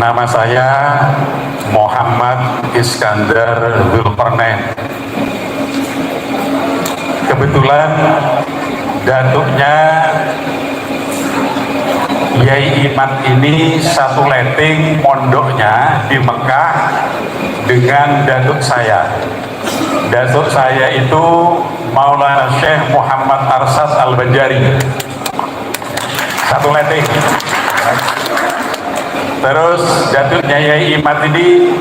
Nama saya Muhammad Iskandar Zulkarnain. Kebetulan datuknya Yai Imad ini satu letting mondoknya di Mekah dengan datuk saya. Datuk saya itu Maulana Syekh Muhammad Arsad Al-Banjari, satu letting. Terus datuknya Yai Imad ini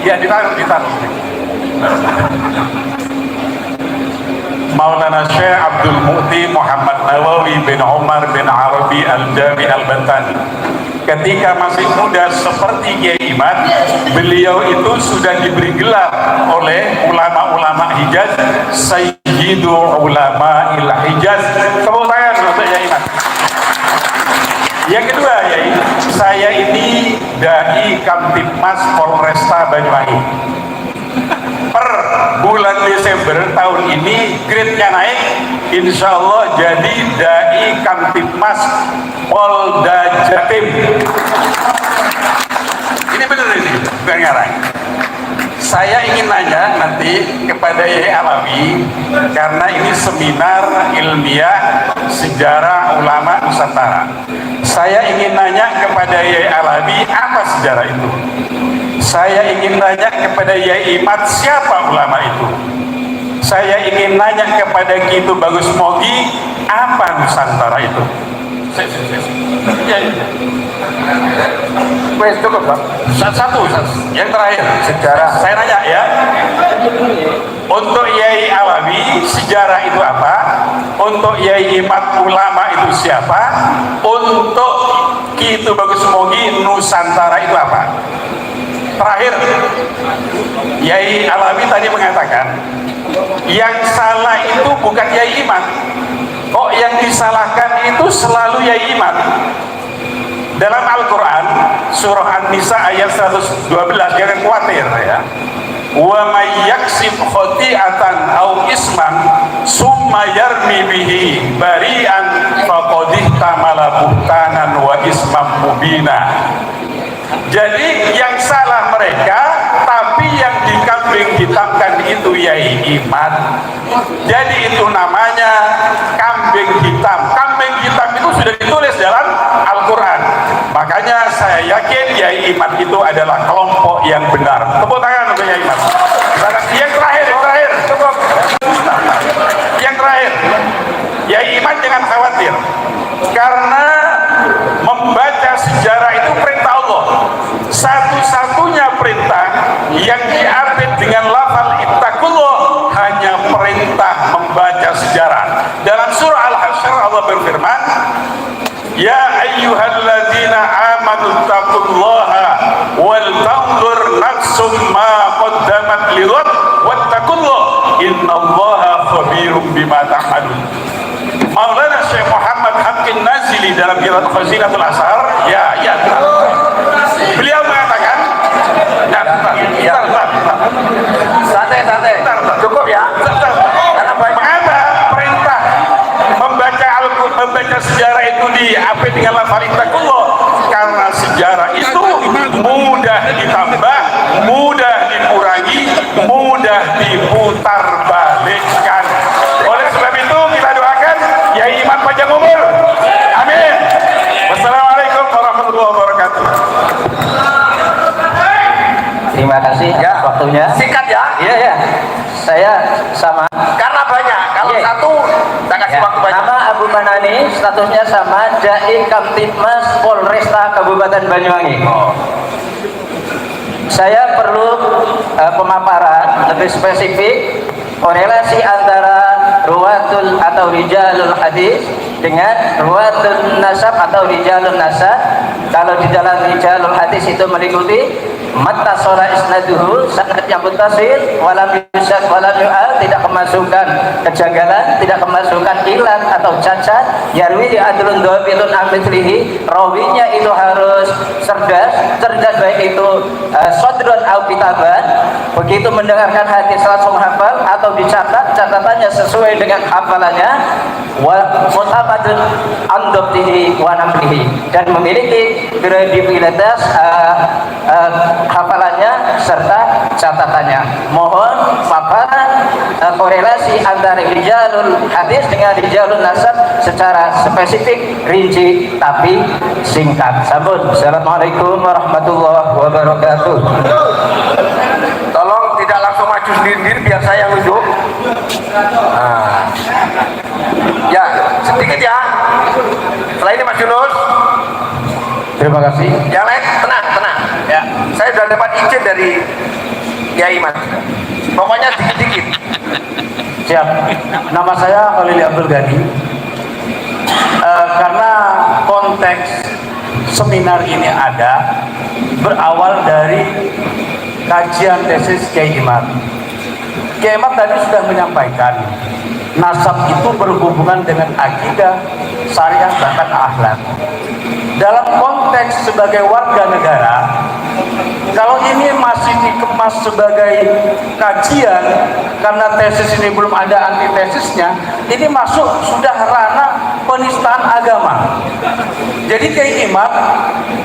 ya ditaruh Maulana Syekh Abdul Mu'ti Muhammad Nawawi bin Umar bin Arabi Al-Jami Al-Bantani. Ketika masih muda seperti Kiai Imad, beliau itu sudah diberi gelar oleh ulama-ulama Hijaz Sayyidu Ulama Il Hijaz. Tepuk tangan untuk Kiai Imad. Yang kedua, Yai, saya ini dai Kamtibmas Polresta Banyuwangi. Per bulan Desember tahun ini grade-nya naik, insya Allah jadi dai Kamtibmas Polda Jatim. Ini benar ini, bukan ngarang. Saya ingin nanya nanti kepada Yai Alawi, karena ini seminar ilmiah sejarah ulama Nusantara. Saya ingin nanya kepada Yai Alawi, apa sejarah itu? Saya ingin nanya kepada Yai Imad, siapa ulama itu? Saya ingin nanya kepada Kitu Bagus Mogi, apa Nusantara itu? Wes cukup, Bang. Satu, yang terakhir sejarah. Saya nanya ya. Untuk Yai Alawi, sejarah itu apa? Untuk Yai Imad, ulama itu siapa? Untuk Kitu Bagus Mogi, Nusantara itu apa? Terakhir, Yai Alawi tadi mengatakan yang salah itu bukan Yai Imad. Kok yang disalahkan itu selalu Yai Imad? Dalam Al-Quran surah An-Nisa ayat 112, jangan khawatir ya. Wa may yaksib khati'atan aw isman summa yarmi bihi bari'an faqad ihtamala buhtanan wa isman mubina. Jadi yang salah mereka, tapi yang dikambing hitamkan itu Yai Imad. Jadi itu namanya kambing hitam. Kambing hitam itu sudah ditulis dalam Al-Quran. Makanya saya yakin Yai Imad itu adalah kelompok yang benar. Tepuk tangan untuk Yai Imad. Yang terakhir, cukup. Yang terakhir, Yai Imad jangan khawatir, karena membaca sejarah itu perintah Allah. Satu-satunya perintah yang diapit dengan lafal ittaqullah hanya perintah membaca sejarah. Dalam surah Al-Hasyr Allah berfirman, ya ayyuhalladzina amanu taqullaha wal tanzur nafsum ma qaddamat lighad wattaqullah innallaha khabirum bima ta'malun. Maulana Syekh Muhammad Hamid Nazili dalam kitab Khazinatul Asar, beliau mengatakan, santai, cukup ya. Karena mengapa perintah membaca sejarah itu diapit dengan lafal ittaqullah? Karena sejarah itu mudah ditambah, mudah dikurangi, mudah diputar balikkan. Oleh sebab itu kita doakan Yai Imad panjang umur. Amin. Wassalamualaikum warahmatullahi wabarakatuh. Terima kasih atas waktunya. Singkat ya. Iya. Saya sama. Karena banyak. Kalau satu, tak kasih waktu banyak. Nama Abu Manani, statusnya sama, dai Kamtibmas Polresta Kabupaten Banyuwangi. Saya perlu pemaparan lebih spesifik korelasi antara ruwatul atau rijalul hadis dengan ruwatul nasab atau rijalul nasab. Kalau di dalam rijalul hadis itu meliputi mattasala isnaduhu, sanadnya muttasil, walam yusad walam yu'al, tidak kemasukan kejanggalan, tidak kemasukan ilat atau cacat. Yarwi adlun dhabitun amithlihi, rawinya itu harus cerdas baik itu sodron au kitaban, begitu mendengarkan hadis langsung hafal atau dicatat, catatannya sesuai dengan hafalannya, wa mutamadun andobtihi wa namlihi, dan memiliki kredibilitas hafalannya serta catatannya. Mohon paparan korelasi antara rijalul hadis dengan rijalul nasab secara spesifik, rinci tapi singkat. Sampun. Assalamualaikum warahmatullahi wabarakatuh. Tolong tidak langsung maju sendiri biar saya yang nunjuk. Ya, sedikit ya. Setelah ini Mas Yunus. Terima kasih. Yang lain tenang. Ya, saya sudah dapat izin dari Kiai Mas. Pokoknya dikit-dikit. Siap. Nama saya Khalil Abdul Ghani. Karena konteks seminar ini ada berawal dari kajian tesis Kiai Imad. Kiai Imad tadi sudah menyampaikan nasab itu berhubungan dengan akidah, syariah, bahkan akhlak. Dalam konteks sebagai warga negara, kalau ini masih dikemas sebagai kajian karena tesis ini belum ada antitesisnya, ini masuk sudah ranah penistaan agama. Jadi Kiai Imad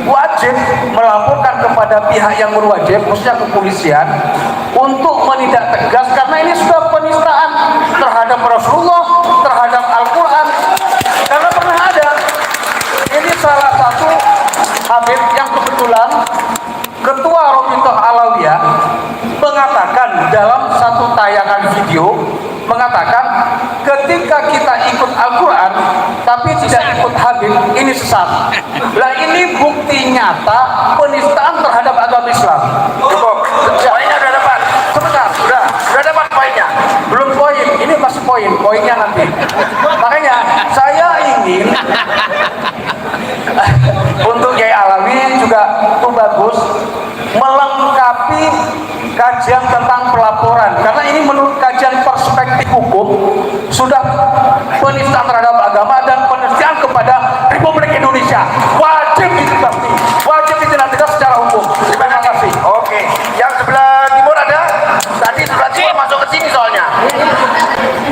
wajib melaporkan kepada pihak yang berwajib, khususnya kepolisian, untuk menindak tegas karena ini sudah penistaan terhadap Rasulullah, terhadap Al-Quran. Karena pernah ada, ini salah satu Habib yang kebetulan Ketua Rabithah Alawiyah mengatakan dalam satu tayangan video, mengatakan ketika kita ikut Al-Quran tapi tidak ikut Habib, ini sesat. Lah ini bukti nyata penistaan terhadap agama Islam. Cukup. Poinnya sudah dapat. Sebentar, Sudah dapat poinnya. belum poin, ini masih poinnya nanti. Makanya saya ingin untuk Kiai Alawi juga itu bagus melengkapi kajian tentang pelaporan, karena ini menurut kajian perspektif hukum sudah penistaan terhadap agama dan penistaan kepada Republik Indonesia, wajib ditindaklanjuti, wajib ditindaklanjuti secara hukum. Terima kasih. Oke. Yang sebelah timur ada? Tadi sebelah timur masuk ke sini soalnya.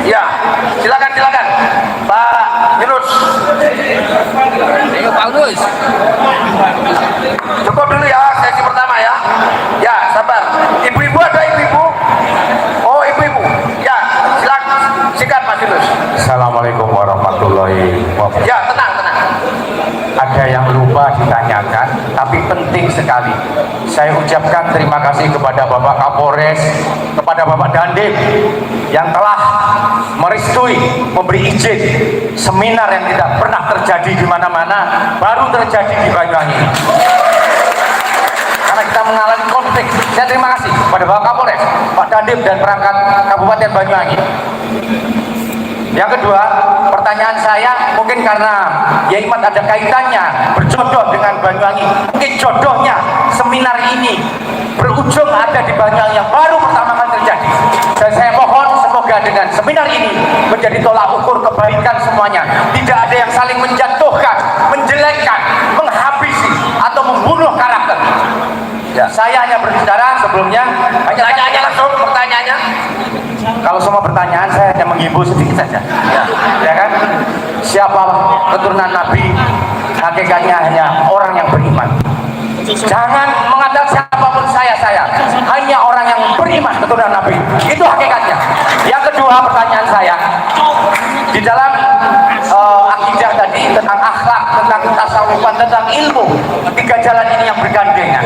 Ya, silakan Pak Yunus. Ayo Pak Yunus. Cukup dulu ya sesi pertama ya. Ya, sabar. Ibu-ibu ada ibu-ibu? Oh, ibu-ibu. Ya, silakan. Sikat Mas Yunus. Assalamualaikum warahmatullahi wabarakatuh. Ya, tenang. Ada yang lupa ditanyakan, tapi penting sekali. Saya ucapkan terima kasih kepada Bapak Kapolres, kepada Bapak Dandim yang telah merestui, memberi izin seminar yang tidak pernah terjadi di mana-mana, baru terjadi di Banyuwangi. Karena kita mengalami konflik. Saya terima kasih kepada Bapak Kapolres, Pak Dandim dan perangkat Kabupaten Banyuwangi. Yang kedua, pertanyaan saya mungkin karena Kiai Imad ada kaitannya berjodoh dengan Banyuwangi. Mungkin jodohnya seminar ini berujung ada di Banyuwangi yang baru pertama kali terjadi. Dan saya mohon semoga dengan seminar ini menjadi tolak ukur kebaikan semuanya. Tidak ada yang saling menjatuhkan, menjelekkan, menghabisi atau membunuh karakter. Ya. Saya hanya berbicara sebelumnya. Pertanyaannya langsung, pertanyaannya. Kalau semua pertanyaan saya hanya menghibur sedikit saja. Ya kan? Siapa keturunan Nabi? Hakikatnya hanya orang yang beriman. Jangan mengatakan siapapun saya. Hanya orang yang beriman keturunan Nabi. Itu hakikatnya. Yang kedua, pertanyaan saya. Di dalam akidah tadi tentang akhlak, tentang tasawufan, tentang ilmu, tiga jalan ini yang bergandengan.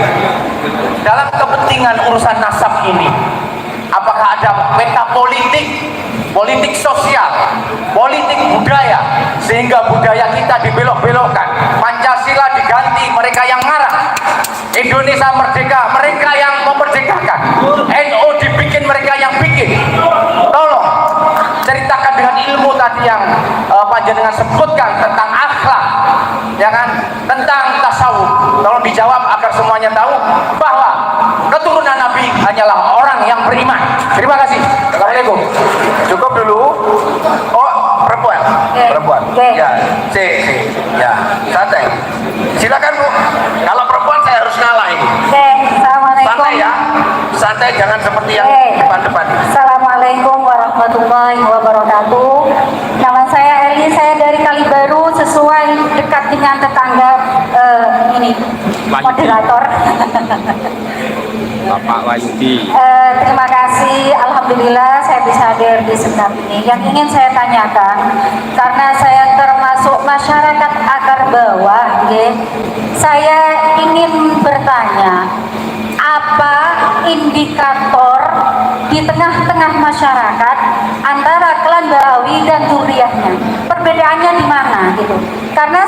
Dalam kepentingan urusan nasab ini, apakah ada peta politik sosial, politik budaya, sehingga budaya kita dibelok-belokkan, Pancasila diganti mereka yang marah, Indonesia merdeka mereka yang memerdekakan, NU dibikin mereka yang bikin. Tolong ceritakan dengan ilmu tadi yang panjenengan sebutkan tentang akhlak, ya kan, tentang tasawuf. Tolong dijawab agar semuanya tahu bahwa keturunan Nabi hanyalah orang yang beriman. Terima kasih. Assalamualaikum. Cukup dulu. Oh, perempuan. Perempuan. Ya, si. Ya, santai. Silakan Bu. Kalau perempuan saya harus ngalah ini. Assalamualaikum. Santai ya. Santai, jangan seperti yang depan-depan. Assalamualaikum warahmatullahi wabarakatuh. Nama saya Eli, saya dari Kalibaru, sesuai dekat dengan tetangga ini moderator. Bapak Wahyudi. Terima kasih, alhamdulillah saya bisa hadir di seminar ini. Yang ingin saya tanyakan, karena saya termasuk masyarakat akar bawah, saya ingin bertanya, apa indikator di tengah-tengah masyarakat antara klan Ba'awi dan Dzurriyyahnya? Perbedaannya di mana gitu? Karena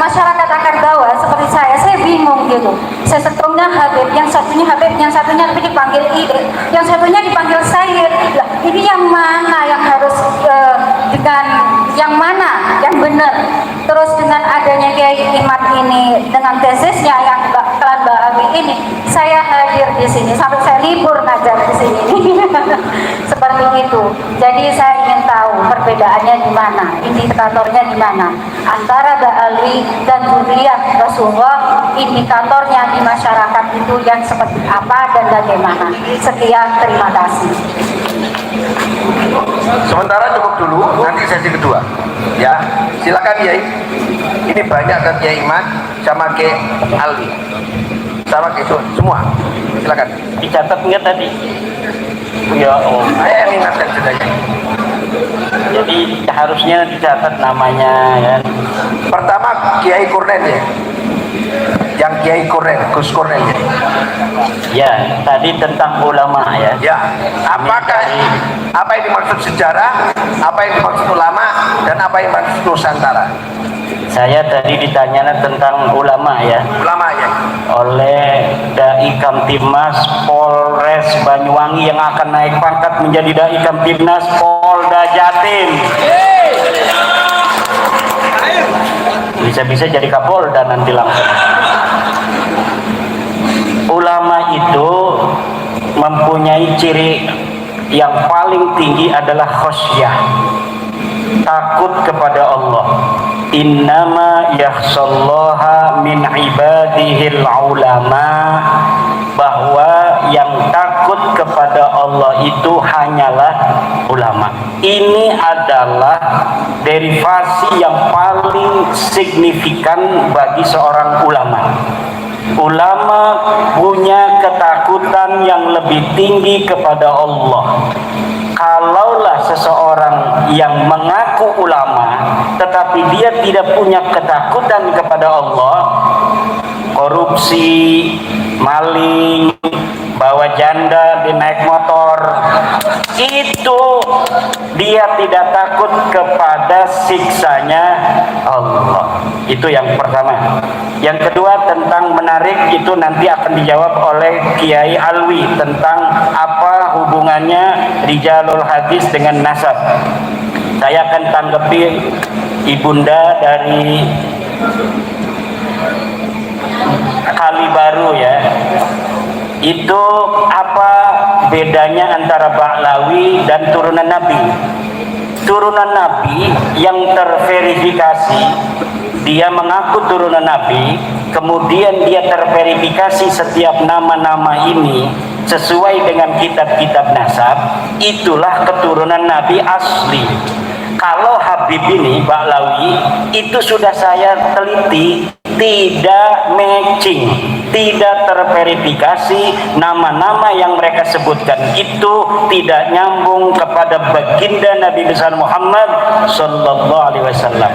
masyarakat akar bawah seperti saya bingung gitu. Saya setengah Habib, yang satunya Habib, yang satunya tapi dipanggil Ide, yang satunya dipanggil Sayyid. Lah, ini yang mana yang harus dengan yang mana yang benar? Terus dengan adanya Kiai Imad ini dengan tesisnya yang klan Ba'awi ini, saya hadir di sini sampai saya libur ngajar di sini. Seperti itu. Jadi saya ingin tahu perbedaannya di mana, indikatornya di mana antara Ba'awi dan Dzurriyyah Rasulullah. Indikatornya di masyarakat itu yang seperti apa dan bagaimana. Sekian, terima kasih. Sementara cukup dulu, nanti sesi kedua. Ya, silakan Kiai. Ini banyak kan Kiai Iman sama Kiai Alwi. Sama Kiai semua. Silakan. Dicatat nggak tadi? Ya Allah. Saya yang ingatkan saja. Jadi harusnya dicatat namanya ya. Pertama Kiai Kurnen ya. Yang Kiai Kurnen, Gus Kurnen ya. Ya, tadi tentang ulama ya. Ya, apakah apa yang dimaksud sejarah, apa yang dimaksud ulama, dan apa yang dimaksud Nusantara? Saya tadi ditanya tentang ulama ya. Ulama ya. Oleh Dai Kamtibmas Polres Banyuwangi yang akan naik pangkat menjadi Dai Kamtibnas Polda Jatim. Bisa-bisa jadi Kapolda nanti langsung. Ulama itu mempunyai ciri yang paling tinggi adalah khosyah, takut kepada Allah. Innama yakhshallaha min ibadihil ulama, bahwa yang takut kepada Allah itu hanyalah ulama. Ini adalah derivasi yang paling signifikan bagi seorang ulama. Ulama punya ketakutan yang lebih tinggi kepada Allah. Kalaulah seseorang yang mengaku ulama tetapi dia tidak punya ketakutan kepada Allah, korupsi, maling, bawa janda di naik motor, itu dia tidak takut kepada siksanya Allah. Itu yang pertama. Yang kedua tentang menarik, itu nanti akan dijawab oleh Kiai Alwi tentang apa hubungannya rijalul hadis dengan nasab. Saya akan tanggapi ibunda dari Kalibaru ya. Itu apa bedanya antara Ba'lawi dan turunan Nabi? Turunan Nabi yang terverifikasi, dia mengaku turunan Nabi, kemudian dia terverifikasi setiap nama-nama ini sesuai dengan kitab-kitab nasab, itulah keturunan Nabi asli. Kalau Habib ini, Ba'lawi, itu sudah saya teliti, tidak matching, tidak terverifikasi. Nama-nama yang mereka sebutkan itu tidak nyambung kepada baginda Nabi besar Muhammad Sallallahu Alaihi Wasallam.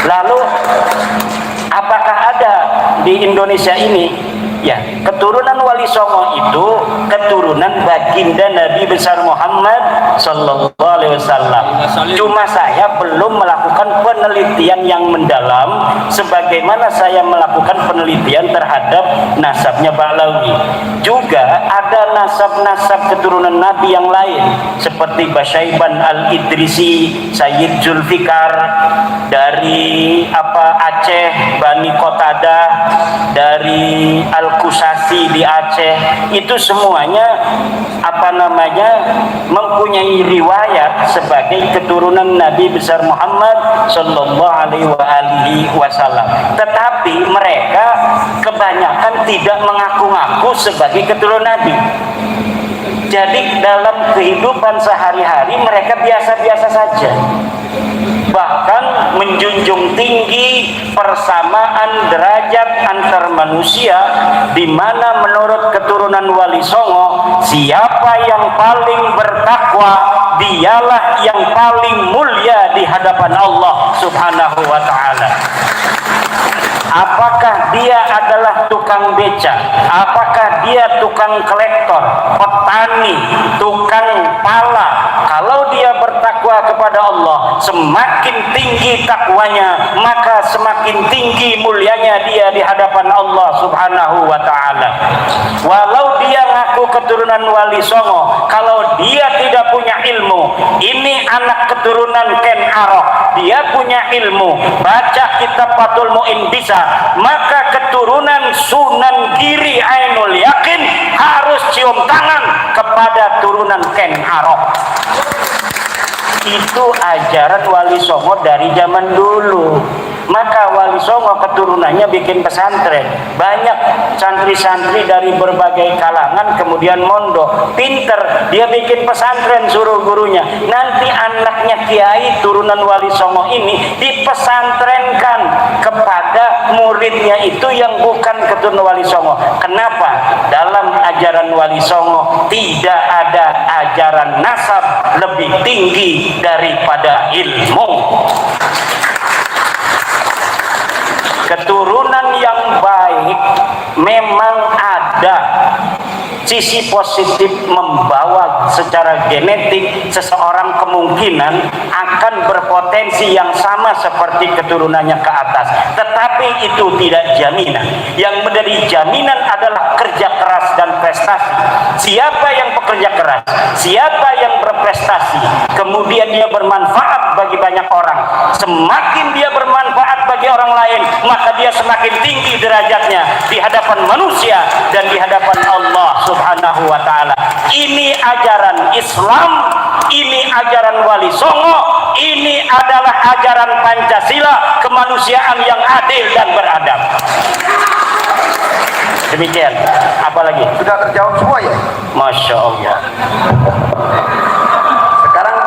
Lalu apakah ada di Indonesia ini? Ya, keturunan Wali Songo itu keturunan baginda Nabi besar Muhammad Sallallahu Alaihi Wasallam. Cuma saya belum melakukan penelitian yang mendalam sebagaimana saya melakukan penelitian terhadap nasabnya Ba'lawi. Juga ada nasab-nasab keturunan Nabi yang lain seperti Basyaiban Al-Idrisi, Sayyid Zulfikar dari Aceh, Bani Qatadah, dari Al Kusasi di Aceh, itu semuanya mempunyai riwayat sebagai keturunan Nabi besar Muhammad sallallahu alaihi wasallam. Tetapi mereka kebanyakan tidak mengaku-ngaku sebagai keturunan Nabi. Jadi dalam kehidupan sehari-hari mereka biasa-biasa saja. Bahkan menjunjung tinggi persamaan derajat antar manusia, di mana menurut keturunan Wali Songo, siapa yang paling bertakwa dialah yang paling mulia di hadapan Allah Subhanahu wa taala. Apakah dia adalah tukang beca, apakah dia tukang kolektor, petani, tukang pala, kalau dia bertakwa kepada Allah, semakin tinggi takwanya, maka semakin tinggi mulianya dia di hadapan Allah Subhanahu wa taala. Walau dia ngaku keturunan Wali Songo, kalau dia tidak punya ilmu, ini anak keturunan Ken Arok, dia punya ilmu, baca kitab Fathul Mu'in bisa, maka keturunan Sunan Giri Ainul Yakin harus cium tangan kepada turunan Ken Arok. Itu ajaran Wali Songo dari zaman dulu. Maka Wali Songo keturunannya bikin pesantren, banyak santri-santri dari berbagai kalangan kemudian mondok, pinter, dia bikin pesantren, suruh gurunya, nanti anaknya kiai turunan Wali Songo ini dipesantrenkan kepada muridnya itu yang bukan keturunan Wali Songo. Kenapa? Dalam ajaran Wali Songo tidak ada ajaran nasab lebih tinggi daripada ilmu. Keturunan yang baik memang ada sisi positif, membawa secara genetik seseorang kemungkinan akan berpotensi yang sama seperti keturunannya ke atas, tetapi itu tidak jaminan. Yang menjadi jaminan adalah kerja keras dan prestasi. Siapa yang bekerja keras, siapa yang berprestasi, kemudian dia bermanfaat bagi banyak orang, semakin dia bermanfaat bagi orang lain, maka dia semakin tinggi derajatnya di hadapan manusia dan di hadapan Allah Subhanahu wa ta'ala. Ini ajaran Islam, ini ajaran Wali Songo, ini adalah ajaran Pancasila, kemanusiaan yang adil dan beradab. Demikian. Apalagi? Sudah terjawab semua ya? Masya Allah. Sekarang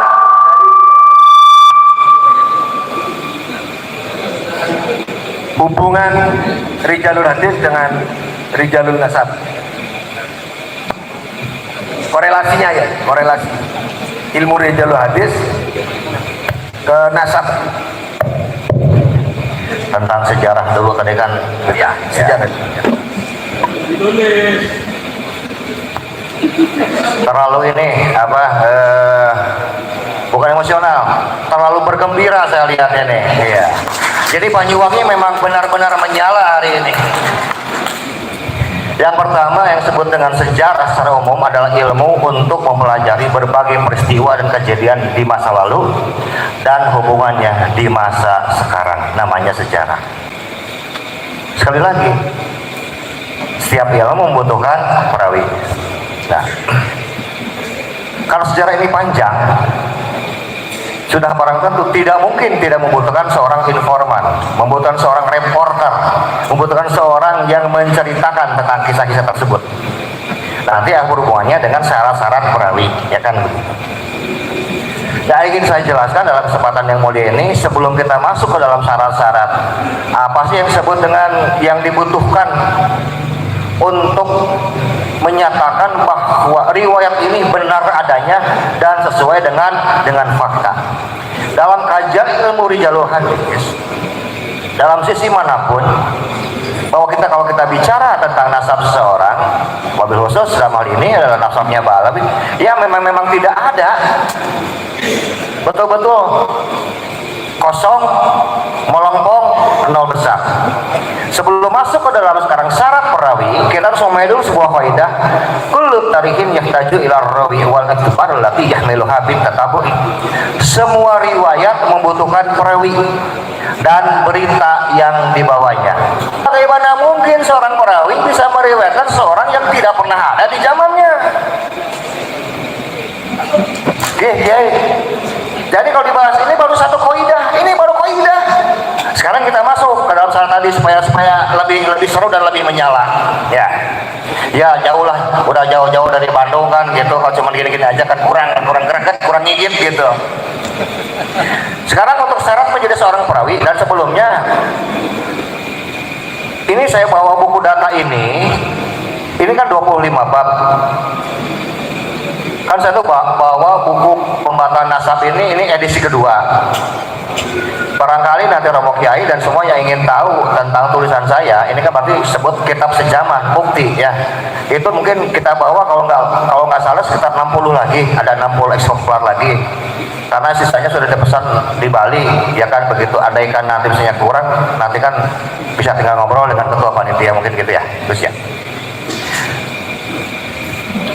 hubungan Rijalul Hadis dengan Rijalul Nasab, korelasinya ya, korelasi ilmu Rijalul Hadis ke nasab. Tentang sejarah dulu tadi kan Ya, sejarah. terlalu ini bukan emosional, terlalu bergembira saya lihatnya nih. Iya. Jadi Banyuwangi memang benar-benar menyala hari ini. Yang pertama yang disebut dengan sejarah secara umum adalah ilmu untuk mempelajari berbagai peristiwa dan kejadian di masa lalu dan hubungannya di masa sekarang, namanya sejarah. Sekali lagi, setiap ilmu membutuhkan perawi. Nah, kalau sejarah ini panjang, sudah barang tentu tidak mungkin tidak membutuhkan seorang informan, membutuhkan seorang reporter, membutuhkan seorang yang menceritakan tentang kisah-kisah tersebut. Nanti apa hubungannya dengan syarat-syarat perawi, ya kan begitu. Nah, ingin saya jelaskan dalam kesempatan yang mulia ini, sebelum kita masuk ke dalam syarat-syarat, apa sih yang disebut dengan yang dibutuhkan untuk menyatakan bahwa riwayat ini benar adanya dan sesuai dengan fakta. Dalam kajian ilmu Rijalul Hadis, dalam sisi manapun, bahwa kalau kita bicara tentang nasab seseorang, wabil khusus dalam hal ini adalah nasabnya Ba'alawi, ya memang tidak ada, betul-betul kosong, melempong, nol besar. Sebelum masuk ke dalam sekarang syarat perawi, kita harus memahami dulu sebuah kaidah. Kullu tarihin yahtaju ila rawi wal ikhtibar allati yahmiluha bin tatabu'i. Semua riwayat membutuhkan perawi dan berita yang dibawanya. Bagaimana mungkin mungkin seorang perawi bisa meriwayatkan seorang yang tidak pernah ada di zamannya. Jadi kalau dibahas ini baru satu kaidah, ini baru kaidah. Sekarang kita masuk ke dalam sana tadi supaya lebih seru dan lebih menyala. Ya jauh lah, udah jauh-jauh dari Bandung kan gitu. Kalau cuma gini-gini aja kan kurang greget, kurang ngigit gitu. Sekarang untuk syarat menjadi seorang perawi, dan sebelumnya ini saya bawa buku data ini kan 25 bab. Kan saya tuh bawa buku pembatalan nasab ini edisi kedua. Barangkali nanti Romo Kiai dan semua yang ingin tahu tentang tulisan saya, ini kan berarti disebut kitab sejaman, bukti ya. Itu mungkin kita bawa kalau nggak salah sekitar 60 lagi, ada 60 eksemplar lagi. Karena sisanya sudah dipesan di Bali, ya kan begitu. Andaikan nanti misalnya kurang, nanti kan bisa tinggal ngobrol dengan ketua panitia mungkin gitu ya. Terus ya.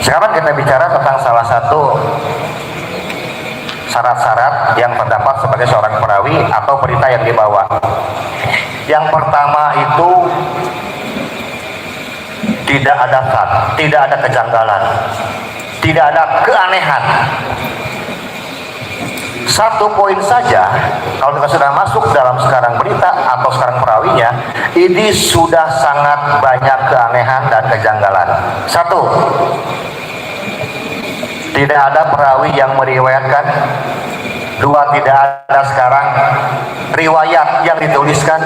Sekarang kita bicara tentang salah satu syarat-syarat yang terdapat sebagai seorang perawi atau berita yang dibawa. Yang pertama itu tidak ada fat, tidak ada kejanggalan, tidak ada keanehan. Satu poin saja, kalau kita sudah masuk dalam sekarang berita atau sekarang perawinya, ini sudah sangat banyak keanehan dan kejanggalan. Satu, tidak ada perawi yang meriwayatkan. Dua, tidak ada sekarang riwayat yang dituliskan.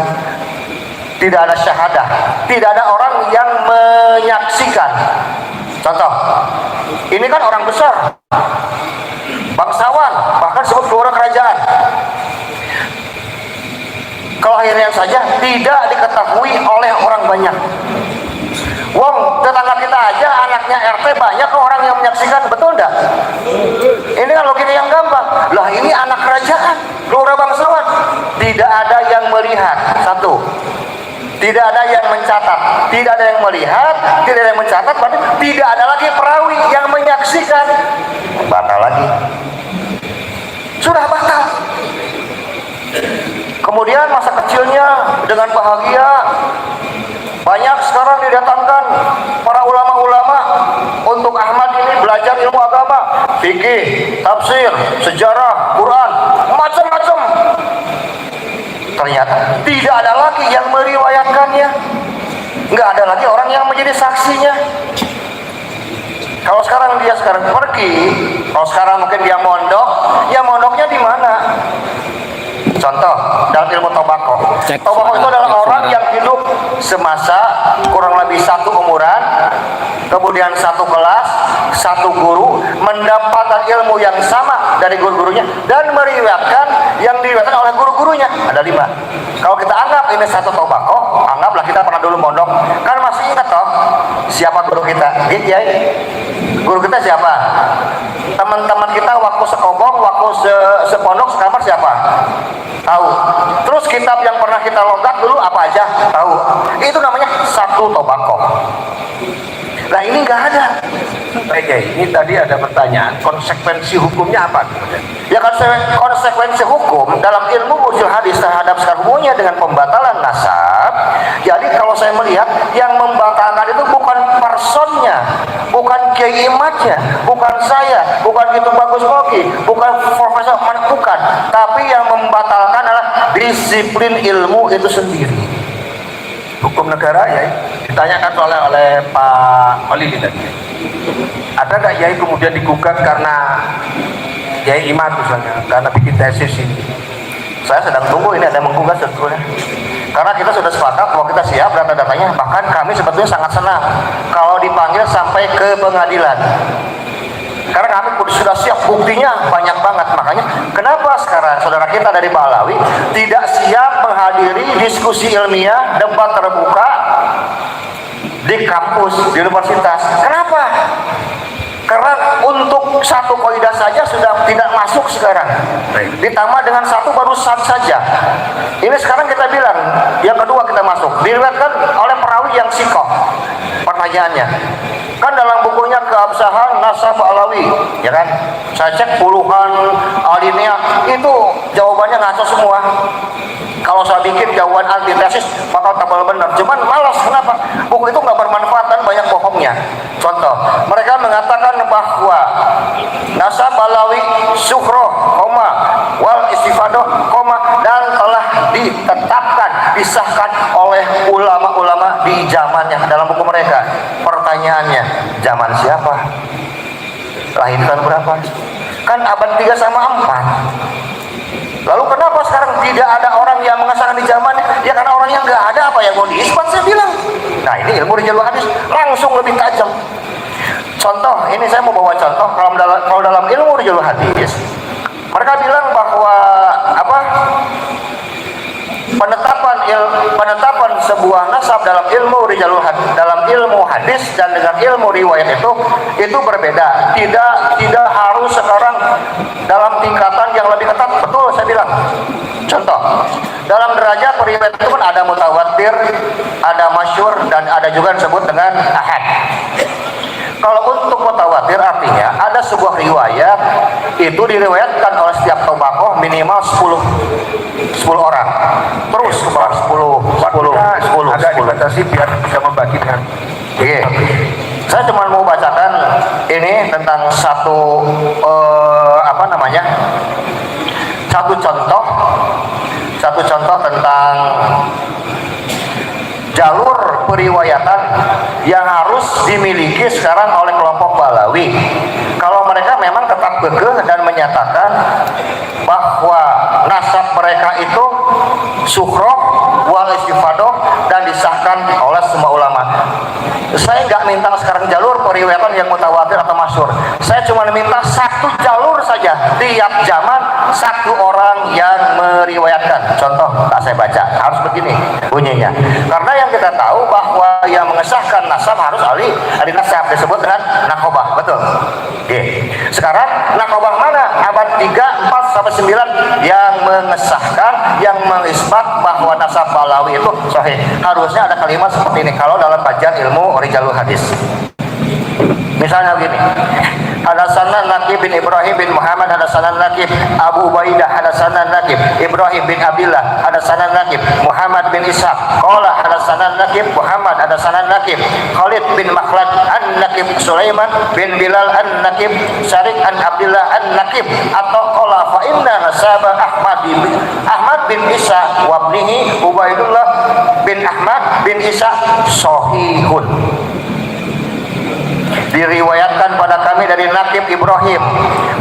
Tidak ada syahadah, tidak ada orang yang menyaksikan. Contoh, ini kan orang besar, bangsawan, bahkan sebut keluarga kerajaan. Kelahirannya saja tidak diketahui oleh orang banyak. Wong, tetangga kita aja anaknya RT banyak kok orang yang menyaksikan, betul enggak? Ini kan logika yang gampang. Lah ini anak kerajaan, keluarga bangsawan, tidak ada yang melihat. Satu, tidak ada yang mencatat, tidak ada yang melihat, tidak ada yang mencatat, berarti tidak ada lagi perawi yang menyaksikan. Batal lagi, sudah batal. Kemudian masa kecilnya dengan bahagia, banyak sekarang didatangkan para ulama-ulama untuk Ahmad ini belajar ilmu agama, fikih, tafsir, sejarah, Quran, macam-macam. Ternyata tidak ada lagi yang meriwayatkannya, nggak ada lagi orang yang menjadi saksinya. Kalau sekarang dia pergi, kalau sekarang mungkin dia mondok, ya mondoknya di mana? Contoh, dalam ilmu tobako. Tobako itu adalah orang yang hidup semasa, kurang lebih satu umuran, kemudian satu kelas, satu guru, mendapatkan ilmu yang sama dari guru-gurunya, dan meriwayatkan yang diriwayatkan oleh guru-gurunya. Ada 5. Kalau kita anggap ini satu tobako, anggaplah kita pernah dulu mondok. Kan masih ingat toh siapa guru kita? Gitu ya. Guru kita siapa? Teman-teman kita waktu sekobong, waktu sepondok, sekamar siapa? Tahu. Terus kitab yang pernah kita longgak dulu apa aja? Tahu. Itu namanya satu tobako. Nah ini nggak ada. Oke, ini tadi ada pertanyaan, konsekuensi hukumnya apa? Ya konsekuensi hukum dalam ilmu usul hadis terhadap sekarang hubungannya dengan pembatalan nasab. Jadi kalau saya melihat yang membatalkan itu bukan personnya, bukan kiai imatnya, bukan saya, bukan gitu bagus Moki, bukan profesor, bukan. Tapi yang membatalkan adalah disiplin ilmu itu sendiri. Hukum negara ya, ditanyakan oleh Pak Olili tadi. Ada nggak Yai kemudian digugat karena Yai Imad misalnya, karena bikin tesis ini? Saya sedang tunggu ini ada yang menggugat sebetulnya. Karena kita sudah sepakat bahwa kita siap data-datanya, bahkan kami sebetulnya sangat senang kalau dipanggil sampai ke pengadilan. Karena kami sudah siap, buktinya banyak banget. Makanya kenapa sekarang saudara kita dari Balawi tidak siap menghadiri diskusi ilmiah, debat terbuka di kampus, di universitas? Kenapa? Karena untuk satu kaidah saja sudah tidak masuk sekarang. Ditambah dengan satu baru sat saja. Ini sekarang kita bilang, yang kedua kita masuk. Diriwayatkan oleh perawi yang sikoh. Pertanyaannya, kan dalam bukunya Keabsahan Nasab Alawi, ya kan? Saya cek puluhan alinea, itu jawabannya ngaco semua. Kalau saya bikin jawaban antitesis bakal tabel benar. Cuman malas, kenapa? Buku itu nggak bermanfaat dan banyak bohongnya. Contoh, mereka mengatakan bahwa nasab balawi sukhroh, wal istifadoh, dan telah ditetapkan, disahkan oleh ulama-ulama di zamannya dalam buku mereka. Pertanyaannya, zaman siapa? Lahir tahun berapa? Kan abad 3 sama 4. Lalu kenapa sekarang tidak ada orang yang mengesahkan di zamannya? Ya karena orangnya nggak ada, apa yang mau diisbat saya bilang. Nah ini ilmu rijalul hadis langsung lebih tajam. Contoh, ini saya mau bawa contoh kalau dalam ilmu rijalul hadis. Mereka bilang bahwa penetapan sebuah nasab dalam ilmu rijalul hadis, dalam ilmu hadis dan dengan ilmu riwayat itu berbeda. Tidak harus sekarang dalam tingkatan yang lebih ketat. Betul saya bilang. Contoh, dalam derajat riwayat itu kan ada mutawatir, ada masyhur, dan ada juga disebut dengan ahad. Kalau untuk mutawatir artinya ada sebuah riwayat itu diriwayatkan oleh setiap tobakoh minimal 10 orang. Terus ke bawah 10. Agak dibatasi biar bisa membagi dengan. Oke. Saya cuma mau bacakan ini tentang satu satu contoh tentang jalur periwayatan yang harus dimiliki sekarang oleh kelompok Balawi. Kalau mereka memang tetap kekeh dan menyatakan bahwa nasab mereka itu sukhroh wal istifadoh dan disahkan oleh semua ulama. Saya nggak minta sekarang jalur periwayatan yang mutawatir atau masyhur. Saya cuma minta satu jalur saja, tiap zaman satu orang yang meriwayatkan. Contoh, tak saya baca, harus begini bunyinya. Karena yang kita tahu bahwa yang mengesahkan nasab harus ahli nasab, disebut dengan nakobah, betul? Oke. Sekarang nakobah mana? Abad 3, 4 sampai 9 yang mengesahkan, yang mengisbat bahwa nasab Balawi itu sahih. Harusnya ada kalimat seperti ini kalau dalam kajian ilmu rijalul hadis. Misalnya begini, hadatsana Nakib bin Ibrahim bin Muhammad, hadatsana Nakib Abu Ubaidah, hadatsana Nakib Ibrahim bin Abdullah, hadatsana Nakib Muhammad bin Ishaq, qala hadatsana Nakib Muhammad, hadatsana Nakib Khalid bin Makhlad, an Nakib Sulaiman bin Bilal, an Nakib Syarik an Abdullah an Nakib, atau qala fa inna nasaba Ahmad bin Isa wa ibnihi Ubaidullah bin Ahmad bin Isa sahihun. Diriwayatkan pada kami dari Nakib Ibrahim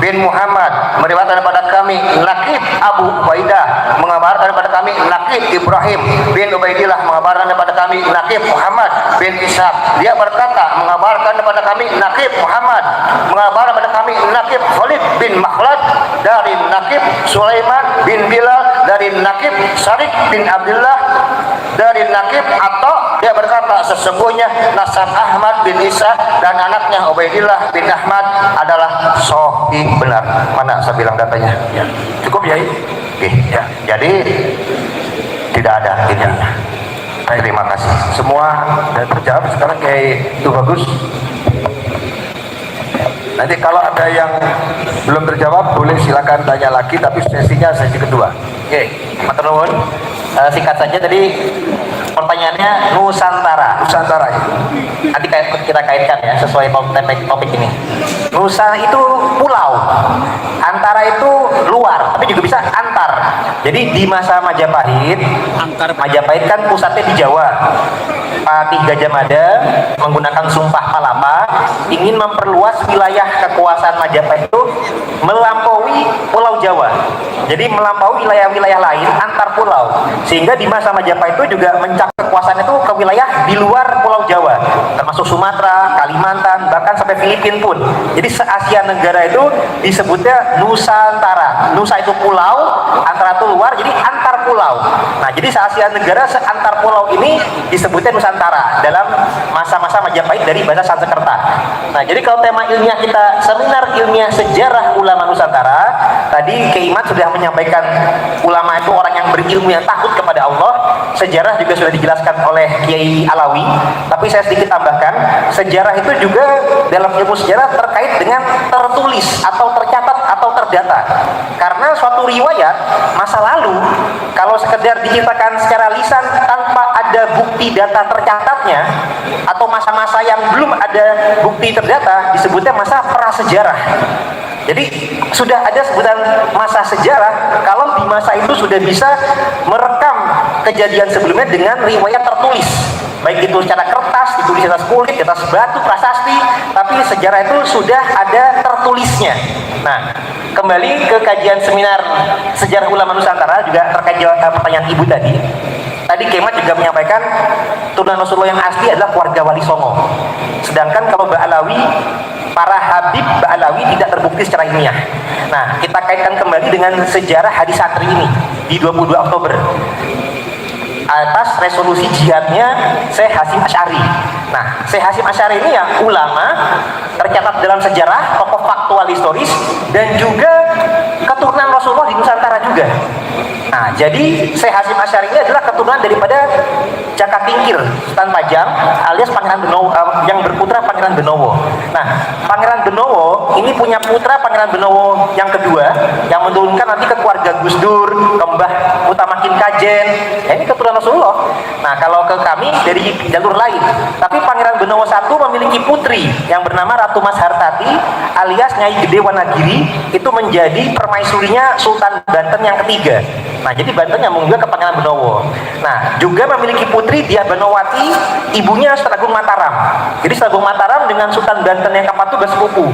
bin Muhammad, meriwayatkan pada kami Nakib Abu Ubaidah, mengabarkan pada kami Nakib Ibrahim bin Ubaidillah, mengabarkan kepada kami Nakib Muhammad bin Ishaq. Dia berkata, mengabarkan kepada kami Nakib Muhammad, mengabarkan kepada kami Nakib Khalid bin Makhlad dari Nakib Sulaiman bin Bilal, dari Nakib Syarik bin Abdullah, dari Nakib, atau dia berkata sesungguhnya nasab Ahmad bin Isa dan anaknya Ubaidillah bin Ahmad adalah sahih, benar. Mana saya bilang datanya? Ya. Cukup ya? Oke. Ya. Jadi tidak ada ini. Terima kasih. Semua dan terjawab sekarang kayak itu bagus. Nanti kalau ada yang belum terjawab boleh silakan tanya lagi, tapi sesinya sesi kedua. Oke, matur nuwun. Singkat saja tadi pertanyaannya Nusantara. Nusantara ya. Nanti kita kaitkan ya sesuai topik ini. Nusa itu pulau, antara itu luar, tapi juga bisa antar. Jadi di masa Majapahit kan pusatnya di Jawa. Patih Gajah Mada menggunakan Sumpah Palapa ingin memperluas wilayah kekuasaan Majapahit itu melampaui Pulau Jawa. Jadi melampaui wilayah-wilayah lain antar pulau, sehingga di masa Majapahit itu juga mencakup kekuasaan itu ke wilayah di luar Pulau Jawa, termasuk Sumatera, Kalimantan, bahkan sampai Filipina pun. Jadi se-Asia negara itu disebutnya Nusantara. Nusa itu pulau, antara itu luar, jadi antar pulau. Nah, jadi se-Asia negara se-antar pulau ini disebutnya Nusantara dalam masa-masa Majapahit dari bahasa Sanskerta. Nah, jadi kalau tema ilmiah kita seminar ilmiah sejarah ulama Nusantara, tadi Kiai Imat sudah menyampaikan ulama itu orang yang berilmu yang takut kepada Allah. sejarah juga sudah dijelaskan oleh Kiai Alawi, tapi saya sedikit tambahkan, sejarah itu juga dalam ilmu sejarah terkait dengan tertulis atau tercatat atau terdata. Karena suatu riwayat masa lalu kalau sekedar diceritakan secara lisan tanpa ada bukti data tercatatnya, atau masa-masa yang belum ada bukti terdata, disebutnya masa prasejarah. Jadi sudah ada sebutan masa sejarah kalau di masa itu sudah bisa merekam kejadian sebelumnya dengan riwayat tertulis, baik itu secara kertas, ditulis di atas kulit, di atas batu, prasasti, tapi sejarah itu sudah ada tertulisnya. Nah, kembali ke kajian seminar sejarah ulama Nusantara juga terkait pertanyaan ibu tadi. Tadi Kemat juga menyampaikan turunan Rasulullah yang asli adalah keluarga Wali Songo. Sedangkan kalau Ba'alawi, para Habib Ba'alawi tidak terbukti secara ilmiah. Nah, kita kaitkan kembali dengan sejarah hadis santri ini di 22 Oktober. Atas resolusi jihadnya Syekh Hasyim Asy'ari. Nah, Syekh Hasyim Asy'ari ini yang ulama, tercatat dalam sejarah, tokoh faktual historis, dan juga keturunan Rasulullah di Nusantara juga. Nah, jadi Syekh Hasyim Asy'ari ini adalah keturunan daripada Jaka Tingkir Sultan Pajang alias Pangeran Benowo, yang berputra Pangeran Benowo. Nah, Pangeran Benowo ini punya putra Pangeran Benowo yang kedua, yang menurunkan nanti ke keluarga Gus Dur, ke Mbah Utamakin Kajen. Ya, ini keturunan Rasulullah. Nah, kalau ke kami dari jalur lain. Tapi Pangeran Benowo I memiliki putri yang bernama Ratu Mas Hartati alias Nyai Gede Wanagiri, itu menjadi permaisurinya Sultan Banten yang ketiga. Nah, jadi Banten nyambung juga ke Pangeran Benowo. Nah, juga memiliki putri Diah Benowati, ibunya Sultan Agung Mataram. Jadi Sultan Agung Mataram dengan Sultan Banten yang keempat itu bersepupu.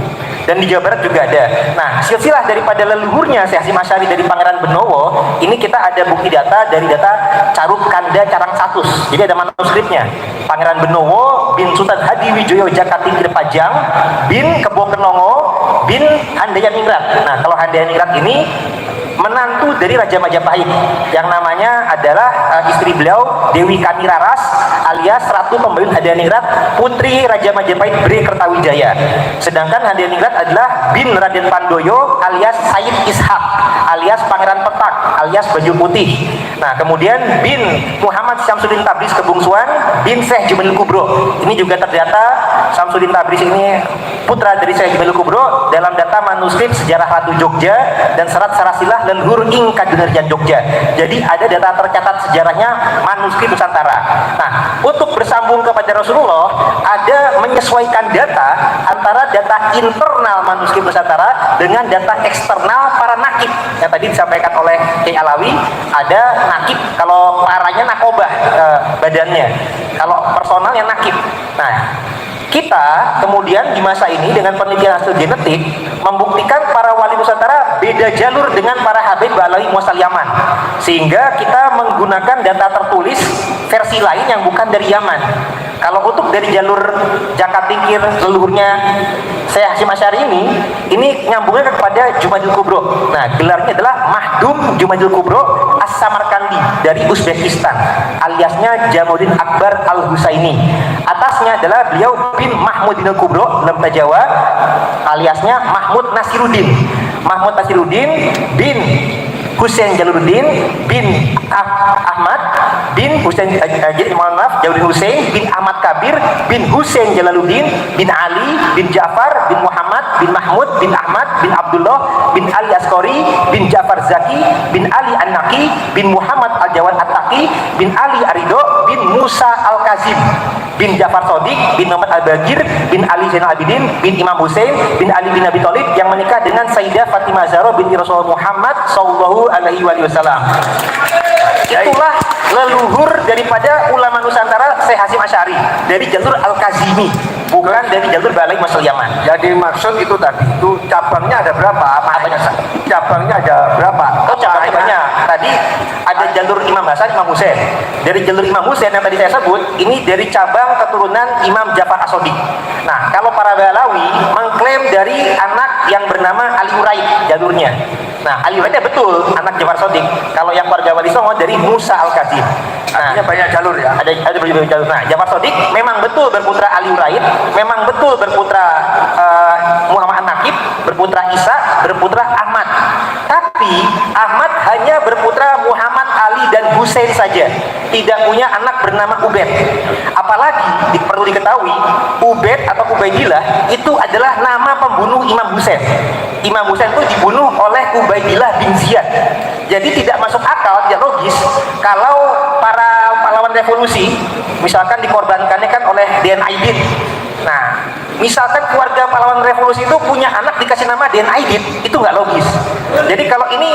Dan di Jawa Barat juga ada. Nah, silsilah daripada leluhurnya Syekh Hasyim Asy'ari dari Pangeran Benowo, ini kita ada bukti data dari data Caruk Kanda Carang Satus. Jadi ada manuskripnya. Pangeran Benowo bin Sultan Hadiwijoyo Jaka Tingkir Pajang bin Kebo Kenongo bin Handayaningrat. Nah, kalau Handayaningrat ini menantu dari Raja Majapahit yang namanya adalah istri beliau Dewi Kaniraras alias Ratu Pembayun Handayaningrat, putri Raja Majapahit Bre Kertawijaya. Sedangkan Handayaningrat adalah bin Raden Pandoyo alias Sayyid Ishak alias Pangeran Petak alias Baju Putih. Nah, kemudian bin Muhammad Syamsuddin Tabriz Kebungsuan bin Syekh Jumenil Kubro. Ini juga terdata Syamsuddin Tabriz ini putra dari Syekh Jumenil Kubro dalam data manuskrip Sejarah Ratu Jogja dan Serat Sarasilah Leluhur ing Kadenerjan Jogja. Jadi ada data tercatat sejarahnya manuskrip Nusantara. Nah, untuk bersambung kepada Rasulullah, ada menyesuaikan data antara data internal manuskrip Nusantara dengan data eksternal para nakib yang tadi disampaikan oleh Kiai Alawi. Ada nakib, kalau paranya nakobah badannya, kalau personalnya nakib. Nah, kita kemudian di masa ini dengan penelitian hasil genetik membuktikan para wali Nusantara beda jalur dengan para Habib Ba'alawi Muasal Yaman, sehingga kita menggunakan data tertulis versi lain yang bukan dari Yaman. Kalau untuk dari jalur Jaka Tingkir leluhurnya Syekh Hasyim Asy'ari ini nyambungnya kepada Jumadil Kubro. Nah, gelarnya adalah Mahdum Jumadil Kubro As-Samarkandi dari Uzbekistan, aliasnya Jamuddin Akbar Al-Husaini. Atasnya adalah beliau bin Mahmudinil Kubro dalam bahasa Jawa, aliasnya Mahmud Nasiruddin. Mahmud Nasiruddin bin Husain Jaluddin bin Ahmad bin Husain Jaluddin Husain bin Ahmad Kabir bin Husain Jalaluddin bin Ali bin Ja'far bin Muhammad bin Mahmud bin Ahmad bin Abdullah bin Ali Askori bin Ja'far Zaki bin Ali An-Naqi bin Muhammad Al-Jawad At-Taqi bin Ali Arido bin Musa Al-Kazim bin Ja'far Sodik bin Muhammad Al-Bagir bin Ali Zainal Abidin bin Imam Husain bin Ali bin Abi Thalib yang menikah dengan Sayyidah Fatimah Zahra binti Rasulullah Muhammad sallallahu alaihi wasallam. Itulah leluhur daripada ulama Nusantara Syekh Hasyim Asy'ari dari jalur Al-Kazimi, bukan dari jalur Ba'alawi Muasal Yaman. Jadi maksud itu tadi itu cabangnya ada berapa? Cabangnya ada berapa? Oh, cabangnya banyak. Tadi ada jalur Imam Hasan, Imam Husain. Dari jalur Imam Husain yang tadi saya sebut, ini dari cabang keturunan Imam Ja'far As-Shadiq. Nah, kalau para Ba'alawi mengklaim dari anak yang bernama Ali Uraid jalurnya. Nah, Ali Uraid betul anak Ja'far As-Shadiq. Kalau yang keluarga Wali Songo dari Musa Al-Kazim. Nah, artinya banyak jalur ya. Ada berbagai jalur. Nah, Ja'far As-Shadiq memang betul berputra Ali Uraid, memang betul berputra Muhammad An-Naqib, berputra Isa, berputra Ahmad. Tapi Ahmad hanya berputra Muhammad Ali dan Husain saja, tidak punya anak bernama Ubaid. Apalagi perlu diketahui, Ubaid atau Ubaidillah itu adalah nama pembunuh Imam Husain. Imam Husain itu dibunuh oleh Ubaidillah bin Ziyad. Jadi tidak masuk akal, tidak logis kalau para pahlawan revolusi misalkan dikorbankannya kan oleh Den Aidit. Nah, misalkan keluarga pahlawan revolusi itu punya anak dikasih nama Den Aidit, itu nggak logis. Jadi kalau ini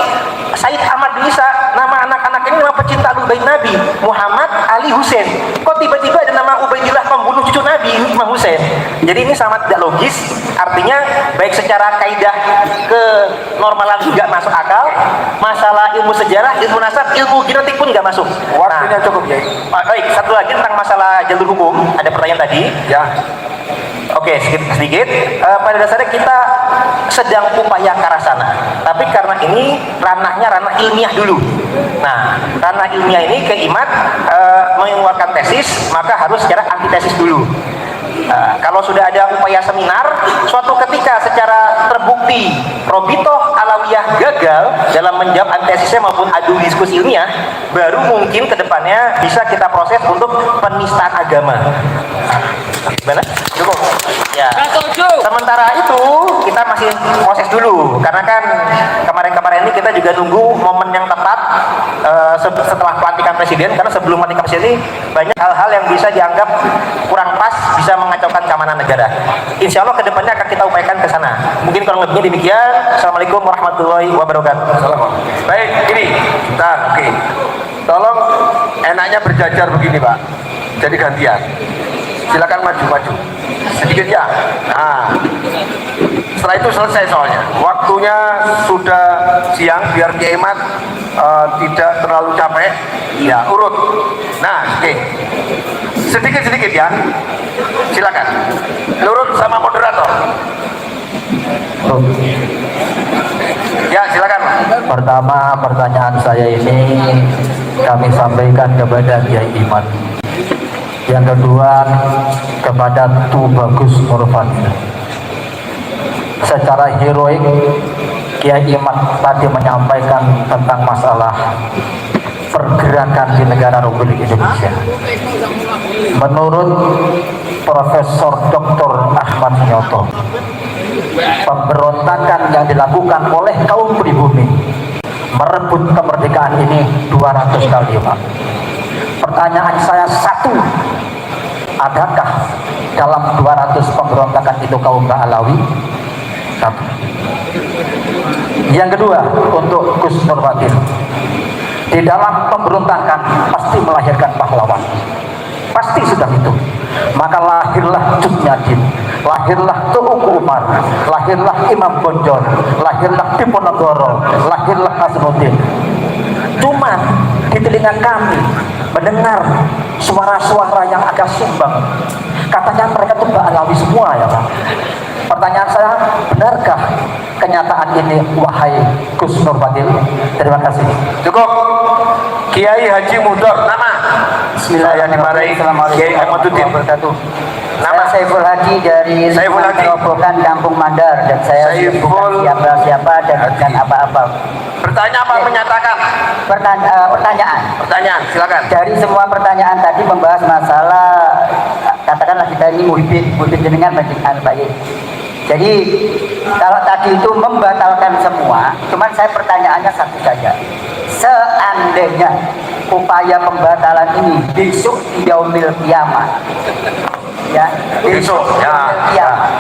Said Ahmad bin Isa, nama anak-anak ini nama pecinta Ahlul Bait Nabi, Muhammad Ali Husain. Kok tiba-tiba ada nama Ubaidillah pembunuh cucu Nabi Imam Husain? Jadi ini sangat tidak logis. Artinya baik secara kaidah ke normalan juga masuk akal, masalah ilmu sejarah, ilmu nasab, ilmu genetik pun nggak masuk. Waktunya cukup ya. Baik, satu lagi tentang masalah jalur hukum. Ada pertanyaan tadi. Ya. Oke, sedikit. Pada dasarnya kita sedang upaya ke arah sana. Tapi karena ini ranahnya ranah ilmiah dulu. Nah, ranah ilmiah ini Kiai Imad mengeluarkan tesis, maka harus secara antitesis dulu. Kalau sudah ada upaya seminar, suatu ketika secara terbukti Robitoh Alawiyah gagal dalam menjawab antitesisnya maupun adu diskusi ilmiah, baru mungkin kedepannya bisa kita proses untuk penistaan agama. Gimana? Cukup. Ya. Sementara itu kita masih proses dulu, karena kan kemarin-kemarin ini kita juga nunggu momen yang tepat setelah pelantikan presiden, karena sebelum pelantikan presiden ini banyak hal-hal yang bisa dianggap kurang pas, bisa mengacaukan keamanan negara. Insya Allah kedepannya akan kita upayakan ke sana. Mungkin kurang lebihnya demikian. Assalamualaikum warahmatullahi wabarakatuh. Baik, ini. Bentar, oke. Tolong enaknya berjajar begini, Pak. Jadi gantian. Silakan maju-maju. Sedikit ya. Nah. Setelah itu selesai soalnya. Waktunya sudah siang biar Kiai Imad tidak terlalu capek. Ya, urut. Nah, oke. Sedikit-sedikit ya. Silakan. Nurut sama moderator. Ya, silakan. Pertama, pertanyaan saya ini kami sampaikan kepada Kiai Imad. Yang kedua, kepada Tubagus Nurfadil. Secara heroik, Kiai Imad tadi menyampaikan tentang masalah pergerakan di negara Republik Indonesia. Menurut Profesor Dr. Ahmad Nyoto, pemberontakan yang dilakukan oleh kaum pribumi merebut kemerdekaan ini 200 kali, Pak. Pertanyaan saya satu, adakah dalam 200 pemberontakan itu kaum Alawi? Satu. Yang kedua, untuk Gus Nurfadil, di dalam pemberontakan pasti melahirkan pahlawan, pasti sudah itu. Maka lahirlah Cut Nyadin, lahirlah Tu'uku Umar, lahirlah Imam Bonjol, lahirlah Diponegoro, lahirlah Nasruddin. Cuma di telinga kami mendengar suara-suara yang agak sumbang, katanya mereka itu Mbak Alawi semua ya Pak. Pertanyaan saya, benarkah kenyataan ini wahai Gus Nurfadil? Terima kasih. Cukup. Kiai Haji Mudor, nama. Bismillahirrahmanirrahim. Kiai Ahmaduddin. Nama Saiful Haji dari Saiful Haji. Robokan Kampung Mandar, dan saya Saiful bukan siapa-siapa dan bukan apa-apa. Bertanya apa? Menyatakan. Pertanyaan. Silakan. Dari semua pertanyaan tadi membahas masalah, katakanlah kita ini muhibin jenengan Pak Ye. Jadi kalau tadi itu membatalkan semua, cuman saya pertanyaannya satu saja. Seandainya upaya pembatalan ini besok di yaumil kiamat, ya besok yaumil kiamat,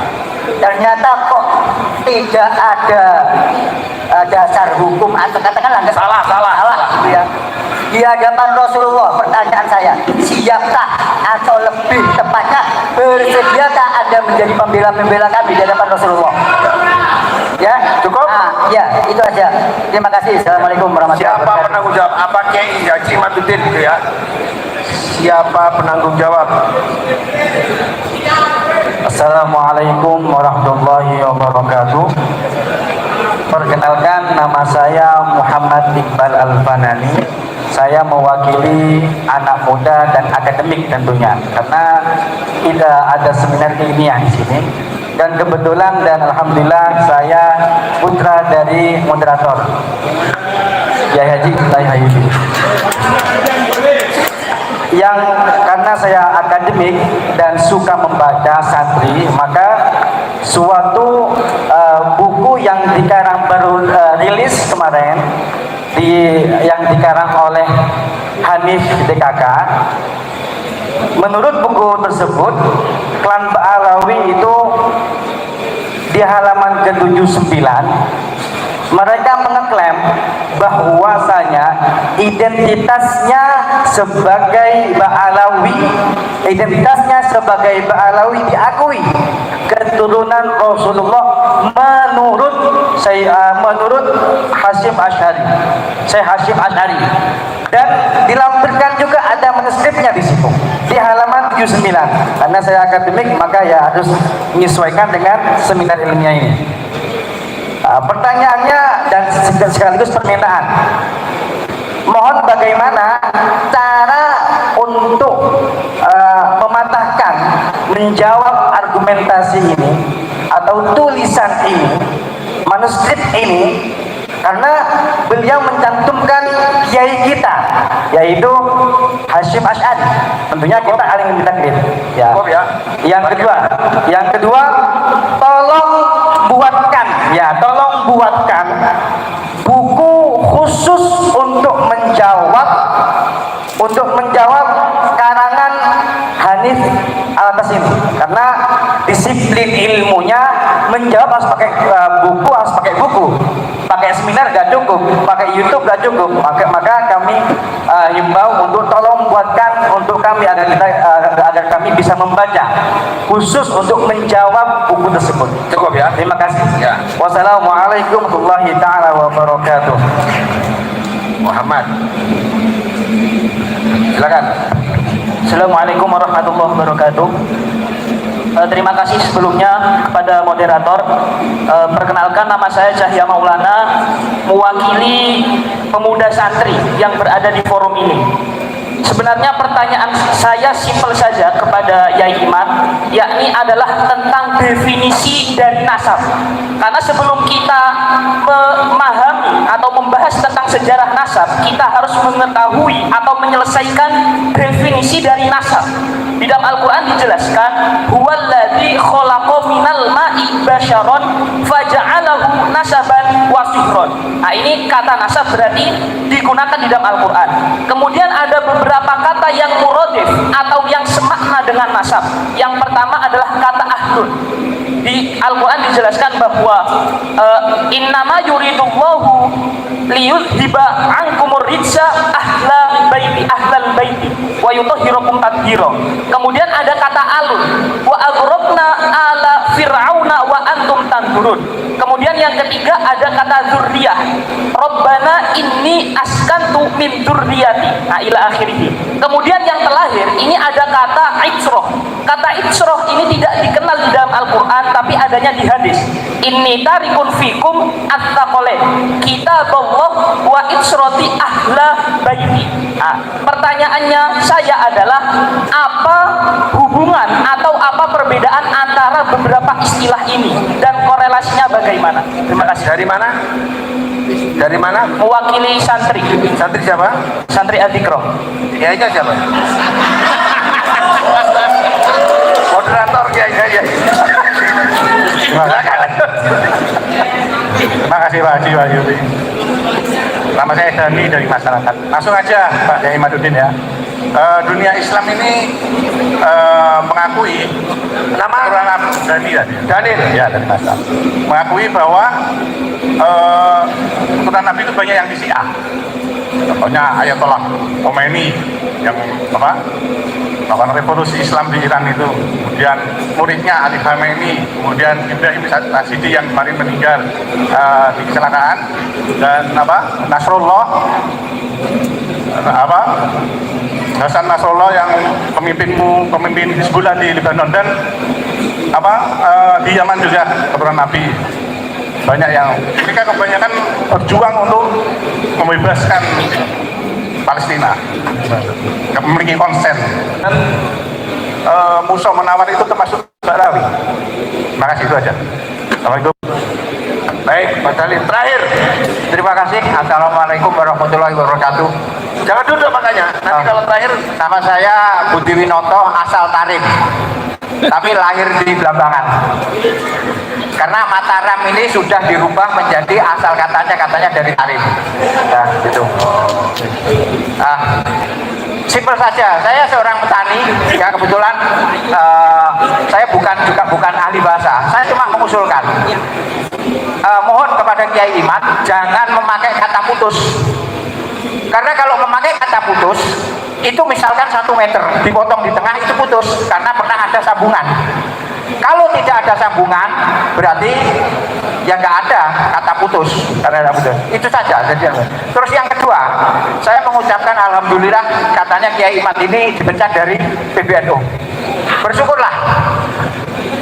ternyata kok tidak ada dasar hukum atau katakanlah Salah. gitu ya, di hadapan Rasulullah. Pertanyaan saya, siapkah atau lebih tepatnya bersediakah Anda menjadi pembela-pembela kami di hadapan Rasulullah? Ya, Cukup? Ya, itu aja. Terima kasih. Assalamualaikum warahmatullahi Siapa wabarakatuh. penanggung jawab? Apa Kiai Haji Ahmaduddin gitu ya? Siapa penanggung jawab? Assalamualaikum warahmatullahi wabarakatuh. Perkenalkan, nama saya Muhammad Iqbal Al-Fanani. Saya mewakili anak muda dan akademik tentunya, karena tidak ada seminar ilmiah di sini. Dan kebetulan dan alhamdulillah saya putra dari moderator Kiai Haji Hayudi. yang karena saya akademik dan suka membaca santri, maka suatu buku yang dikarang baru rilis kemarin yang dikarang oleh Hanif DKK. Menurut buku tersebut, klan Ba'alawi itu di halaman ke-79 mereka mengeklaim bahwasanya identitasnya sebagai Ba'alawi diakui keturunan Rasulullah menurut Hasyim Asy'ari, Syekh Hasyim Asy'ari, dan dilampirkan juga ada manuskripnya di situ di halaman 79. Karena saya akademik, maka ya harus menyesuaikan dengan seminar ilmiah ini. Pertanyaannya dan sekaligus permintaan, mohon bagaimana cara untuk mematahkan, menjawab argumentasi ini atau tulisan ini, manuskrip ini, karena beliau mencantumkan kiai kita, yaitu Hasyim Asy'ari. Tentunya kita aling taklid. Ya. Yang kedua, tolong buatkan buku khusus untuk menjawab karangan Hanif atas ini, karena disiplin ilmunya menjawab harus pakai buku, pakai seminar gak cukup, pakai YouTube gak cukup, maka kami himbau untuk tolong buatkan untuk kami agar kami bisa membaca khusus untuk menjawab buku tersebut. Cukup ya. Terima kasih. Ya. Wassalamualaikum warahmatullahi taala wabarakatuh. Muhammad, silakan. Assalamualaikum warahmatullahi wabarakatuh. Terima kasih sebelumnya kepada moderator. Perkenalkan, nama saya Cahya Maulana, mewakili pemuda santri yang berada di forum ini. Sebenarnya pertanyaan saya simpel saja kepada Yai Imad, yakni adalah tentang definisi dari nasab. Karena sebelum kita memahami atau membahas tentang sejarah nasab, kita harus mengetahui atau menyelesaikan definisi dari nasab. Di dalam Al-Quran dijelaskan, huwallazi khalaqa minal ma'i basyaron faja'alahu nasaban wa sihron. Nah, ini kata nasab berarti digunakan di dalam Al-Quran. Kemudian ada beberapa kata yang muradif atau yang semakna dengan nasab. Yang pertama adalah kata ahlun. Di Al-Quran dijelaskan bahwa innama yuridullahu liyudhiba ankumur rijsa ahlal baiti wa yutahhirakum tadhira. Kemudian ada kata alun, wa aghraqna ala fir'auna wa antum tanzurun. Kemudian yang ketiga ada kata dzurriyah, rabbana inni askantu min dzurriyyati, nah ila akhirih. Kemudian yang terakhir ini ada kata itsroh. Kata itsroh ini tidak dikenal di dalam Al-Quran, tapi adanya di hadis. Inni tarikun fikum at-taqalain, kitaballah wa itsroti ahla baiti. Nah, pertanyaannya saya adalah apa hubungan atau apa perbedaan antara beberapa istilah ini dan korelasinya bagaimana? Terima kasih. Dari mana? Dari mana? Mewakili santri. Santri siapa? Santri Adikro. Kiainya siapa? Moderator kiai. Terima kasih Pak Haji Wahyudi. Nama saya Dani dari masyarakat. Langsung aja Pak Yai Madudin ya. Dunia Islam ini mengakui Nama? Dani tadi. Daniel. Ya, dari masyarakat. Mengakui bahwa keturunan Nabi itu banyak yang di Syiah. Contohnya Ayatollah Khomeini yang melakukan revolusi Islam di Iran itu, kemudian muridnya Ali Khamenei, kemudian Ibrahim Rashidi yang kemarin meninggal di kecelakaan, dan Nasrullah Hasan Nasrullah yang pemimpin Hizbullah di Lebanon, dan di Yaman juga keturunan Nabi. Banyak yang mereka kebanyakan berjuang untuk membebaskan Palestina, memiliki konsen, dan Musa menawar itu termasuk Ba'alawi. Terima kasih, itu aja. Assalamualaikum. Baik, Pak Salim. Terakhir. Terima kasih. Assalamualaikum warahmatullahi wabarakatuh. Jangan duduk makanya. Nanti kalau terakhir, nama saya Budi Winoto, asal Tarim. Tapi lahir di Blambangan. Karena Mataram ini sudah dirubah menjadi asal katanya dari Tarim. Nah, gitu. Simpel saja, saya seorang petani, ya kebetulan saya bukan ahli bahasa, saya cuma mengusulkan mohon kepada Kiai Imad jangan memakai kata putus, karena kalau memakai kata putus itu misalkan 1 meter dipotong di tengah itu putus karena pernah ada sambungan. Kalau tidak ada sambungan berarti ya nggak ada kata putus, karena ada putus. Itu saja. Terus yang kedua, saya mengucapkan alhamdulillah katanya Kiai Imad ini dipecat dari PBNU. Bersyukurlah.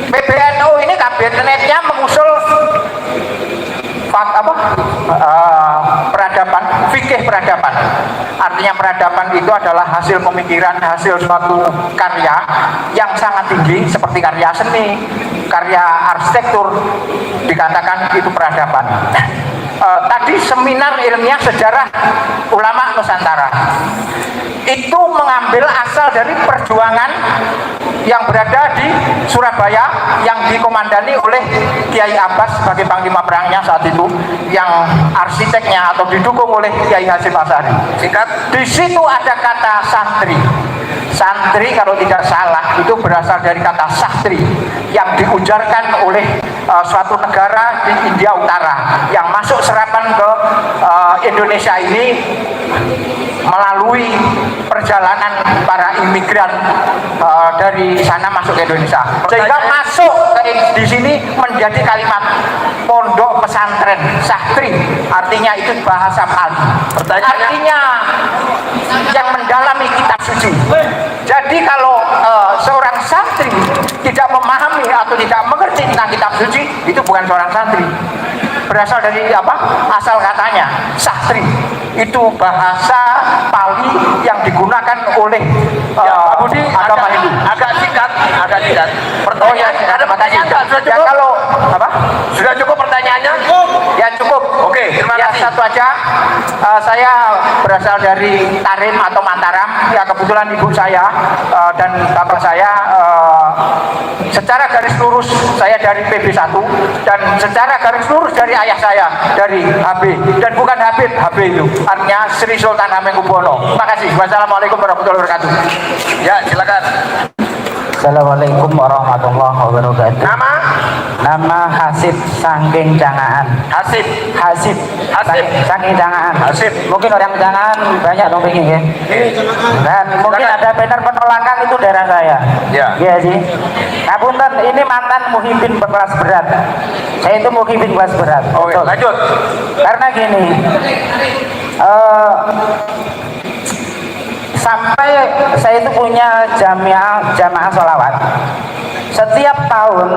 PBNU ini kabinetnya mengusul peradaban, fikih peradaban. Artinya peradaban itu adalah hasil pemikiran, hasil suatu karya yang sangat tinggi seperti karya seni, karya arsitektur, dikatakan itu peradaban. Tadi seminar ilmiah sejarah ulama Nusantara itu mengambil asal dari perjuangan yang berada di Surabaya yang dikomandani oleh Kiai Abbas sebagai panglima perangnya saat itu, yang arsiteknya atau didukung oleh Kiai Hasyim Asy'ari. Di situ ada kata santri. Santri kalau tidak salah itu berasal dari kata sastri yang diujarkan oleh suatu negara di India Utara yang masuk serapan ke Indonesia ini melalui perjalanan para imigran dari sana masuk ke Indonesia, sehingga masuk di sini menjadi kalimat pondok pesantren sastri, artinya itu bahasa Pali, artinya yang mendalami kitab suci. Jadi kalau seorang santri tidak memahami atau tidak mengerti tentang kitab suci, itu bukan seorang santri. Berasal dari apa? Asal katanya sastri. Itu bahasa Pali yang digunakan oleh Budi agama Hindu. Agak singkat. Pertanyaan, ada pertanyaan sudah cukup? Ya, kalau apa? Sudah cukup pertanyaannya? Ya cukup. Oke, terima kasih. Satu aja. Saya berasal dari Tarim atau Mataram. Ya kebetulan ibu saya dan bapak saya secara garis lurus saya dari PB1 dan secara garis lurus dari ayah saya dari HB, dan bukan Habib, HB itu artinya Sri Sultan Hamengkubuwono. Terima kasih. Wassalamualaikum warahmatullahi wabarakatuh. Ya silakan. Assalamualaikum warahmatullahi wabarakatuh. Nama Hasib saking Cangaan. Hasib. Saking Cangaan. Hasib. Mungkin orang Cangaan banyak dong pengen ya. Dan mungkin ada banner penolakan itu daerah saya. Ya. Iya sih. Ngapunten, ini mantan muhibbin berkelas berat. Saya itu muhibbin kelas berat. Oke, lanjut. Karena gini, sampai saya itu punya jamaah sholawat. Setiap tahun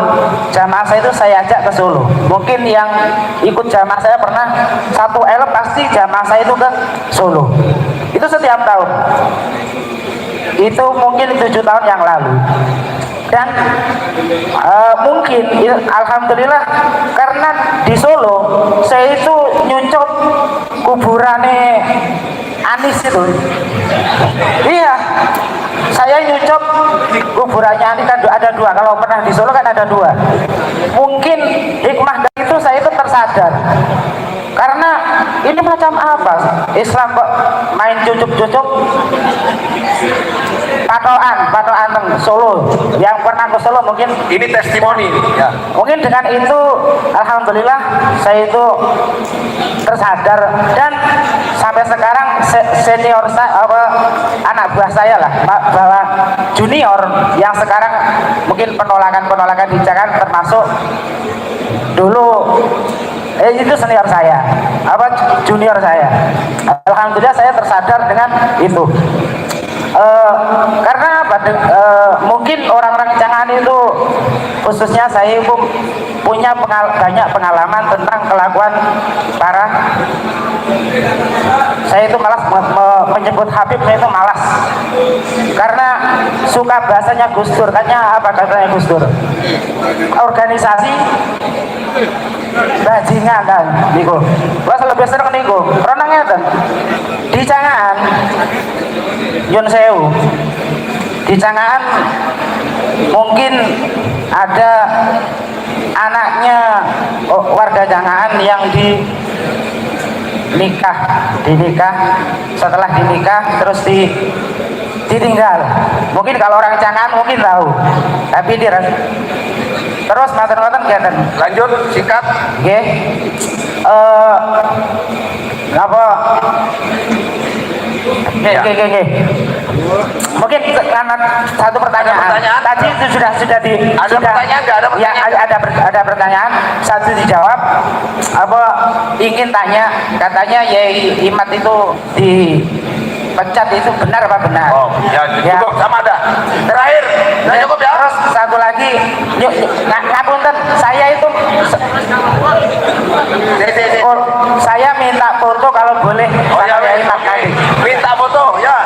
jamaah saya itu saya ajak ke Solo. Mungkin yang ikut jamaah saya pernah 1 pasti jamaah saya itu ke Solo. Itu setiap tahun. Itu mungkin 7 tahun yang lalu. Dan mungkin alhamdulillah karena di Solo saya itu nyucuk kuburannya Anis itu. Iya, saya nyucuk kuburannya Anis kan ada 2. Kalau pernah di Solo kan ada 2. Mungkin hikmah dari itu saya itu tersadar. Karena ini macam apa Islam kok main cucuk-cucuk patokan Solo. Yang pernah ke Solo mungkin Ini testimoni ya. mungkin dengan itu alhamdulillah saya itu tersadar, dan sampai sekarang senior saya anak buah saya lah bahwa junior yang sekarang mungkin penolakan di Jakarta termasuk dulu itu senior saya junior saya. Alhamdulillah saya tersadar dengan itu. Karena mungkin orang-orang Cangaan itu khususnya saya punya banyak pengalaman tentang kelakuan para, saya itu malas menyebut Habib, saya itu malas karena suka bahasanya Gus Dur. Katanya apa katanya Gus Dur, organisasi bajingan kan niku. Wes lebih seneng niku. Rono ngeten. Di Cangaan Yun Sewu. Di Cangaan mungkin ada anaknya warga Cangaan yang dinikah, setelah dinikah terus ditinggal. Mungkin kalau orang Cangaan mungkin tahu, tapi dia terus maten-maten ngeten. Lanjut, singkat. Nggih. Apa? Nggih. Mungkin satu pertanyaan. Tadi itu sudah Ada pertanyaan nggak? Ada pertanyaan? Ya, ada pertanyaan. Satu dijawab. Apa ingin tanya? Katanya Yai Imad itu dipecat itu benar apa benar? Oh, ya cukup sama ada. Terakhir, nah, cukup ya. Terus satu lagi, ngapunten, saya itu saya minta foto kalau boleh. Oh ya, Yai Imad oke. tadi. Minta foto, ya.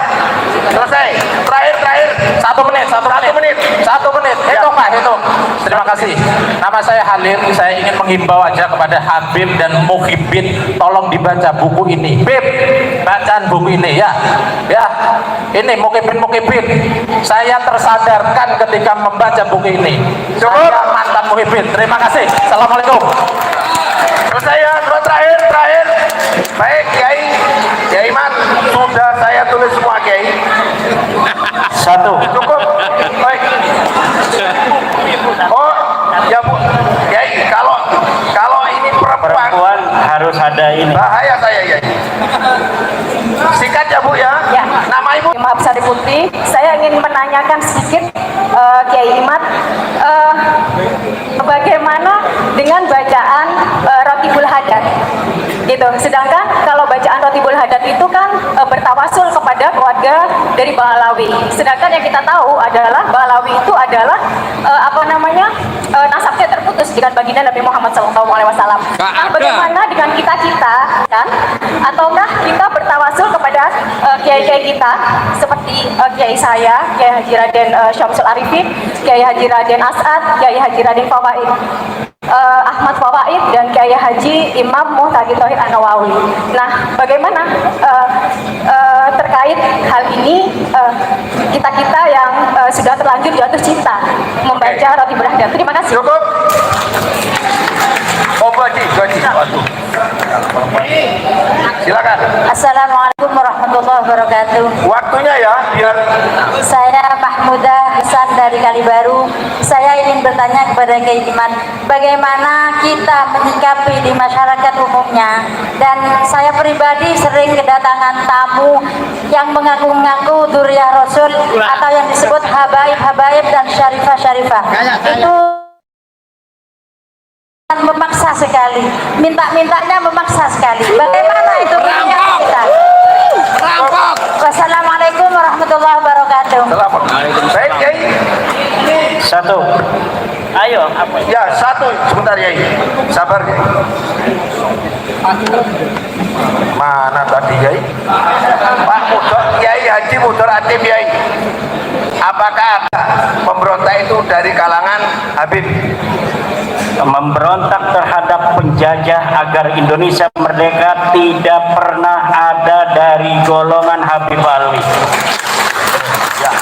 Selesai. Terakhir. 1 menit. Hitung Pak, hitung. Terima kasih. Nama saya Halim, saya ingin menghimbau aja kepada Habib dan Muhibin, tolong dibaca buku ini. Bib, bacaan buku ini ya. Ya, ini Muhibin. Saya tersadarkan ketika membaca buku ini. Saya mantan Muhibin. Terima kasih. Assalamualaikum. Selesai ya, terakhir. Baik, Kiai Iman, sudah saya tulis semua Kiai. Satu. Cukup. Baik. Oh, ya Bu. Kiai, kalau ini Perempuan harus ada ini. bahaya saya Kiai. Singkat ya Bu ya. Ya. Nama Ibu? Maaf Sari Putri, saya ingin menanyakan sedikit Kiai Imad, bagaimana dengan bacaan Rotibul Hadat? Gitu. Sedangkan kalau bacaan Rotibul Hadat itu kan bertawasul kepada keluarga dari Ba'alawi. Sedangkan yang kita tahu adalah Ba'alawi itu adalah nasabnya terputus dengan baginda Nabi Muhammad SAW. Nah, bagaimana dengan kita kan? Ataukah kita bertawasul kepada kiai-kiai kita seperti kiai saya, Kiai Haji Raden Syamsul Arifin, Kiai Haji Raden As'ad, Kiai Haji Raden Fawaid Ahmad Fawaid, dan Kiai Haji Imam Muhtadi Thohir An-Nawawi. Nah, bagaimana terkait hal ini kita yang sudah terlanjur jatuh cinta membaca Rotibul Hadat? Terima kasih. Cukup. Oh, gaji. Waduh. Silakan. Assalamualaikum warahmatullahi wabarakatuh. Waktunya ya, biar Saya Mahmudah Hasan dari Kalibaru. Saya ingin bertanya kepada Kiai Imad, bagaimana kita menyikapi di masyarakat umumnya, dan saya pribadi sering kedatangan tamu yang mengaku-ngaku Dzurriyyah Rasul atau yang disebut habaib dan syarifah. Itu memaksa sekali, mintanya memaksa sekali. Bagaimana itu menyikapi kita? Wassalamualaikum warahmatullahi wabarakatuh. baik Kiai. Satu. Ayo. Ya, satu. Sebentar Kiai. Sabar Kiai. Mana tadi Kiai? Pak Mudor, Kiai Haji Mudor Atim Kiai. Apakah pemberontak itu dari kalangan Habib? Memberontak terhadap penjajah agar Indonesia merdeka tidak pernah ada dari golongan Habib Alwi. Ya.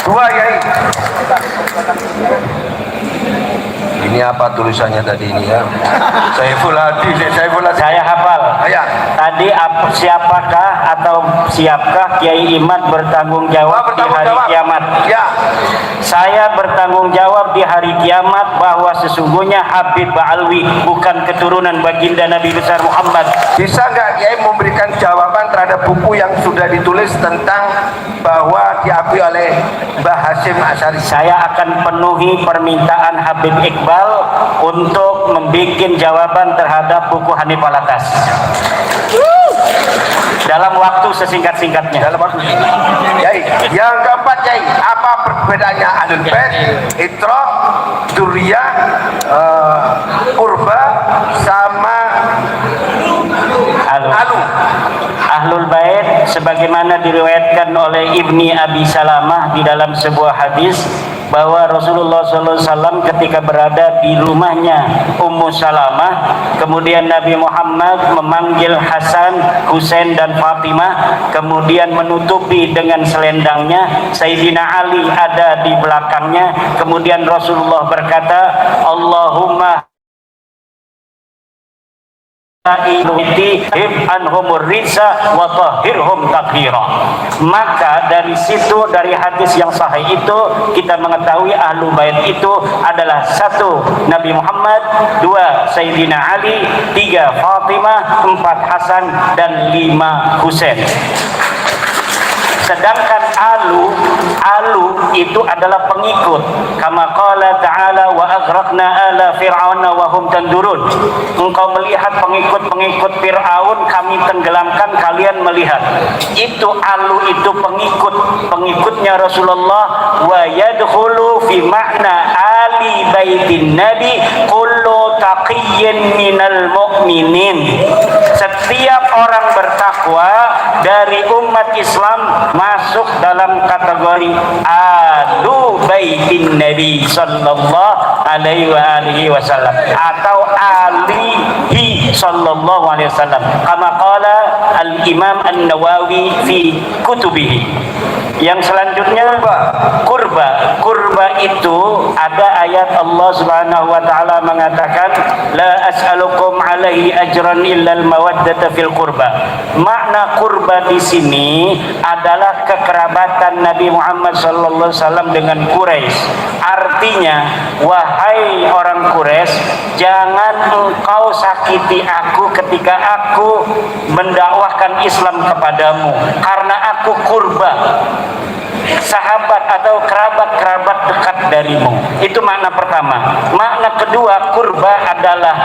Dua Kiai. Ini apa tulisannya tadi ini ya? Saiful Hadi. Saya hafal. Ya. Tadi siapakah atau siapkah Kiai Imad bertanggung jawab di hari kiamat? Ya. Saya bertanggung jawab di hari kiamat bahwa sesungguhnya Habib Ba'alwi bukan keturunan baginda Nabi besar Muhammad. Bisa nggak Kiai memberikan jawaban terhadap buku yang sudah ditulis tentang bahwa diakui oleh Mbah Hasyim Asy'ari? Saya akan penuhi permintaan Habib Iqbal untuk membuat jawaban terhadap buku Hanif Alatas dalam waktu sesingkat-singkatnya. Kiai, yang keempat Kiai, apa perbedaannya Ahlul Bait, Itra, Dzurriyyah, Qurba sama Alu? Ahlul Bait sebagaimana diriwayatkan oleh Ibni Abi Salamah di dalam sebuah hadis bahwa Rasulullah SAW ketika berada di rumahnya Ummu Salamah, kemudian Nabi Muhammad memanggil Hasan, Husain dan Fatimah, kemudian menutupi dengan selendangnya. Sayyidina Ali ada di belakangnya. Kemudian Rasulullah berkata, Allahumma maka dari situ, dari hadis yang sahih itu kita mengetahui ahlu bait itu adalah 1 Nabi Muhammad, 2 Sayyidina Ali, 3 Fatimah, 4 Hasan dan 5 Husain. Sedangkan alu itu adalah pengikut, kama qala ta'ala wa aghraqna ala fir'auna wa hum tandurun. Engkau melihat pengikut-pengikut Fir'aun, kami tenggelamkan, kalian melihat. Itu alu, itu pengikutnya Rasulullah. Wa yadkhulu fi ma'na ali baitin nabi kullu taqiyyin minal mu'minin. Setiap orang bertakwa dari umat Islam masuk dalam kategori alu baitin nabi sallallahu alaihi wasallam atau alihi sallallahu alaihi wasallam, kama qala al Imam An-Nawawi fi kutubihi. Yang selanjutnya kurba itu ada ayat Allah Subhanahu wa taala mengatakan la as'alukum alaihi ajran illal mawaddata fil qurba. Makna kurba di sini adalah kekerabatan Nabi Muhammad sallallahu alaihi wasallam dengan Quraisy. Artinya, wahai orang Quraisy, jangan engkau sakiti aku ketika aku mendakwahkan Islam kepadamu, karena aku kurba, sahabat atau kerabat-kerabat dekat darimu. Itu makna pertama. Makna kedua, kurba adalah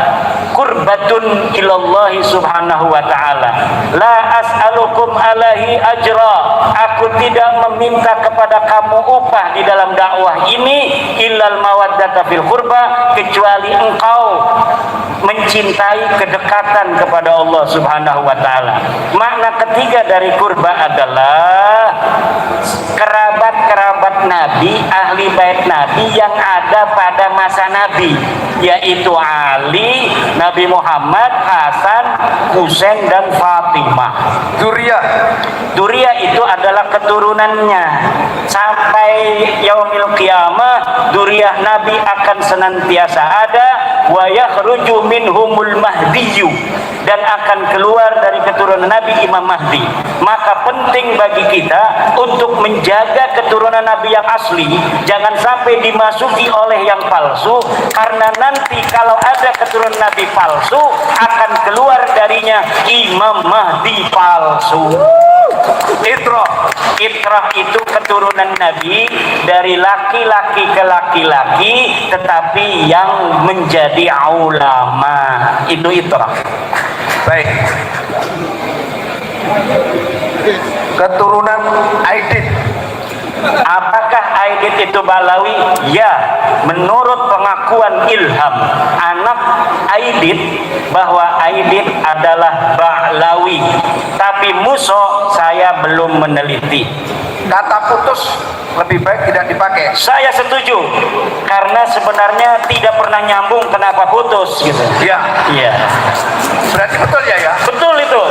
kurbatun ilallahi subhanahu wa ta'ala. La as'alukum alaihi ajra. Aku tidak meminta kepada kamu upah di dalam dakwah ini illal mawaddata fil kurba, kecuali engkau mencintai kedekatan kepada Allah subhanahu wa ta'ala. Makna ketiga dari kurba adalah kerabat-kerabat Nabi, ahli bait Nabi yang ada pada masa Nabi, yaitu Ali, Nabi Muhammad, Hasan, Husain dan Fatimah. Duriyah itu adalah keturunannya. Sampai yaumil qiyamah duriyah Nabi akan senantiasa ada, wa yakhruju minhumul mahdiyyu, dan akan keluar dari keturunan Nabi Imam Mahdi. Maka penting bagi kita untuk menjaga keturunan Nabi yang asli, jangan sampai dimasuki oleh yang palsu, karena nanti kalau ada keturunan Nabi palsu akan keluar darinya Imam Mahdi palsu. Itrah itu keturunan Nabi dari laki-laki ke laki-laki, tetapi yang menjadi ulama. Itu itrah. Baik. Keturunan Aidit. Apakah Aidit itu Balawi? Ya, menurut pengakuan Ilham, anak Aidit, bahwa Aidit adalah Balawi. Tapi Muso saya belum meneliti. Kata putus lebih baik tidak dipakai. Saya setuju, karena sebenarnya tidak pernah nyambung kenapa putus gitu. Iya. Iya. Berarti betul ya ya? Betul itu.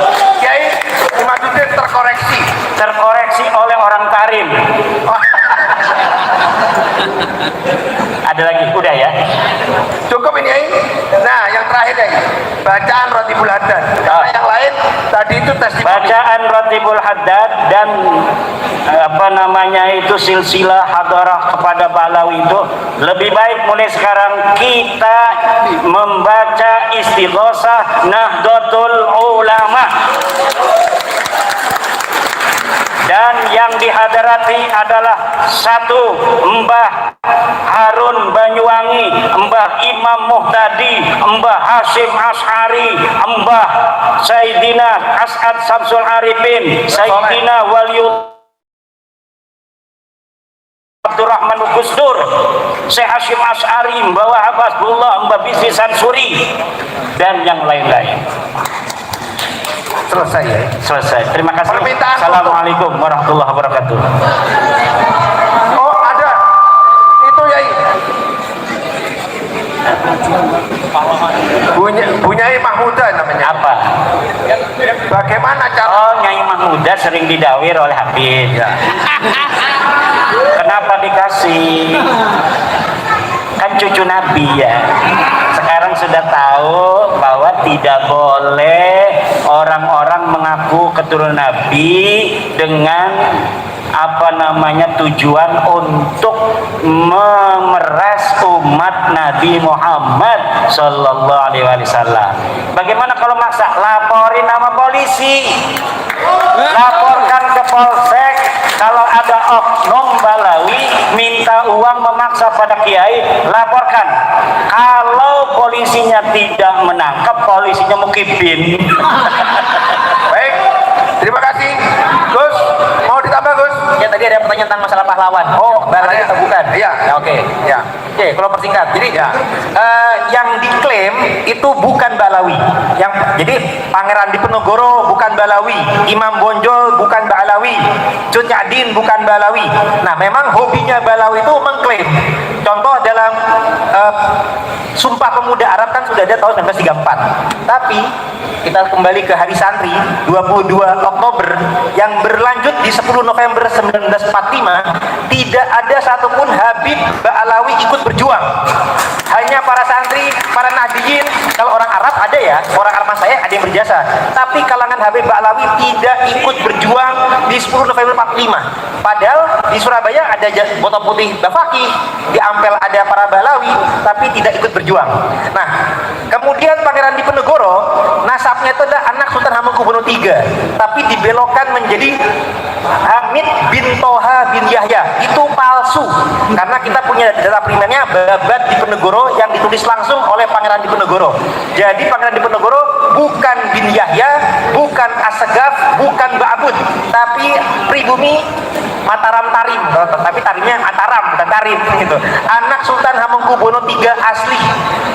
Kiai Imaduddin Terkoreksi oleh orang Tarim. Ada lagi? Udah ya? Cukup ini ya. Nah, yang terakhir ya. Bacaan Ratibul Haddad. Karena yang lain tadi itu testimoni. Bacaan Ratibul Haddad dan silsilah hadarah kepada Balawi itu lebih baik mulai sekarang kita membaca Istighosah Nahdlatul Ulama. Dan yang dihadarati adalah 1 Mbah Harun Banyuwangi, Mbah Imam Muhtadi, Mbah Hashim Ash'ari, Mbah Sayyidina As'ad Samsul Arifin, Sayyidina Waliullah Abdurrahman Gusdur, Syekh Hashim Ash'ari, Mbah Wahab Hasbullah, Mbah Bisri Sansuri, dan yang lain-lain. Selesai ya. Selesai. Terima kasih. Permintaan Assalamualaikum warahmatullahi wabarakatuh. Oh ada, itu Yai. Bunyai Mahmuda namanya. Apa? Bagaimana cara? Oh, Nyai Mahmuda sering didawir oleh Habib. Ya. Kenapa dikasih? Kan cucu Nabi ya. Sekarang sudah tahu bahwa tidak boleh orang-orang mengaku keturunan Nabi dengan tujuan untuk memeras umat Nabi Muhammad Sallallahu Alaihi Wasallam. Bagaimana kalau maksa? Laporin nama polisi, laporkan ke polsek. Kalau ada oknum Balawi minta uang memaksa pada kiai, laporkan. Kalau polisinya tidak menangkap, polisinya mukibin. Baik, terima kasih Gus. Mau ditambah Gus? Ya tadi ada pertanyaan tentang masalah pahlawan. Oh, Balawi ada. atau bukan? Iya. Ya, oke. Ya. Oke, kalau persingkat. Jadi Ya. yang diklaim itu bukan Balawi. Jadi Pangeran Diponegoro bukan Balawi, Imam Bonjol bukan Balawi, Cut Nyadin bukan Balawi. Nah, memang hobinya Balawi itu mengklaim. Contoh dalam Sumpah Pemuda Arab kan sudah ada tahun 1934. Tapi kita kembali ke Hari Santri 22 Oktober yang berlanjut di 10 November 1945, tidak ada satupun Habib Ba'alawi ikut berjuang. Hanya para santri, para nahdiyin. Kalau orang Arab ada ya, orang Arab saya ada yang berjasa. Tapi kalangan Habib Ba'alawi tidak ikut berjuang di 10 November 45. Padahal di Surabaya ada botol putih Bafaki, di Ampel ada para Balawi, tapi tidak ikut berjuang. Nah, kemudian Pangeran Diponegoro, nasabnya itu adalah anak Sultan Hamengkubuwono III, tapi dibelokkan menjadi Hamid bin Toha bin Yahya. Itu palsu, karena kita punya data primernya Babat Diponegoro yang ditulis langsung oleh Pangeran Diponegoro. Jadi Pangeran Diponegoro bukan bin Yahya, bukan Assegaf, bukan Ba'abud, tapi pribumi Mataram Tarim, tapi tarimnya Mataram bukan Tarim gitu. Anak Sultan Hamengkubuwono III asli,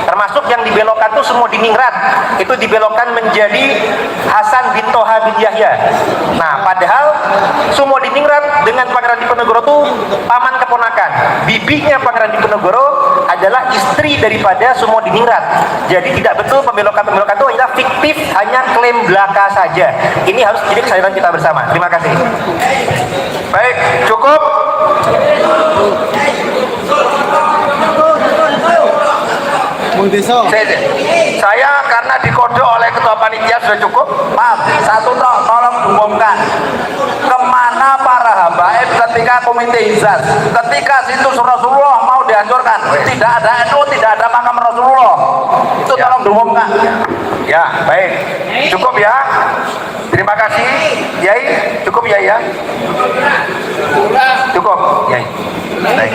termasuk yang dibelokkan itu semua diningrat, itu dibelokkan menjadi Hasan bin Toha bin Yahya. Nah, padahal semua diningrat dengan Pangeran Diponegoro itu paman keponakan. Bibinya Pangeran Diponegoro adalah istri daripada semua diningrat. Jadi tidak betul pembelokan-pembelokan itu adalah fiktif, hanya klaim belaka saja. Ini harus jadi kesadaran kita bersama. Terima kasih. Baik, cukup. Saya karena dikodok oleh ketua panitia sudah cukup. Maaf, satu tolong diumumkan. Kemana para habaib ketika komite hizat, ketika situs Rasulullah mau dihancurkan, tidak ada NU, tidak ada makam Rasulullah. Itu Ya. tolong diumumkan. Ya, baik. Cukup ya. Terima kasih, Yai. Cukup ya, ya. Cukup, Yai. Baik.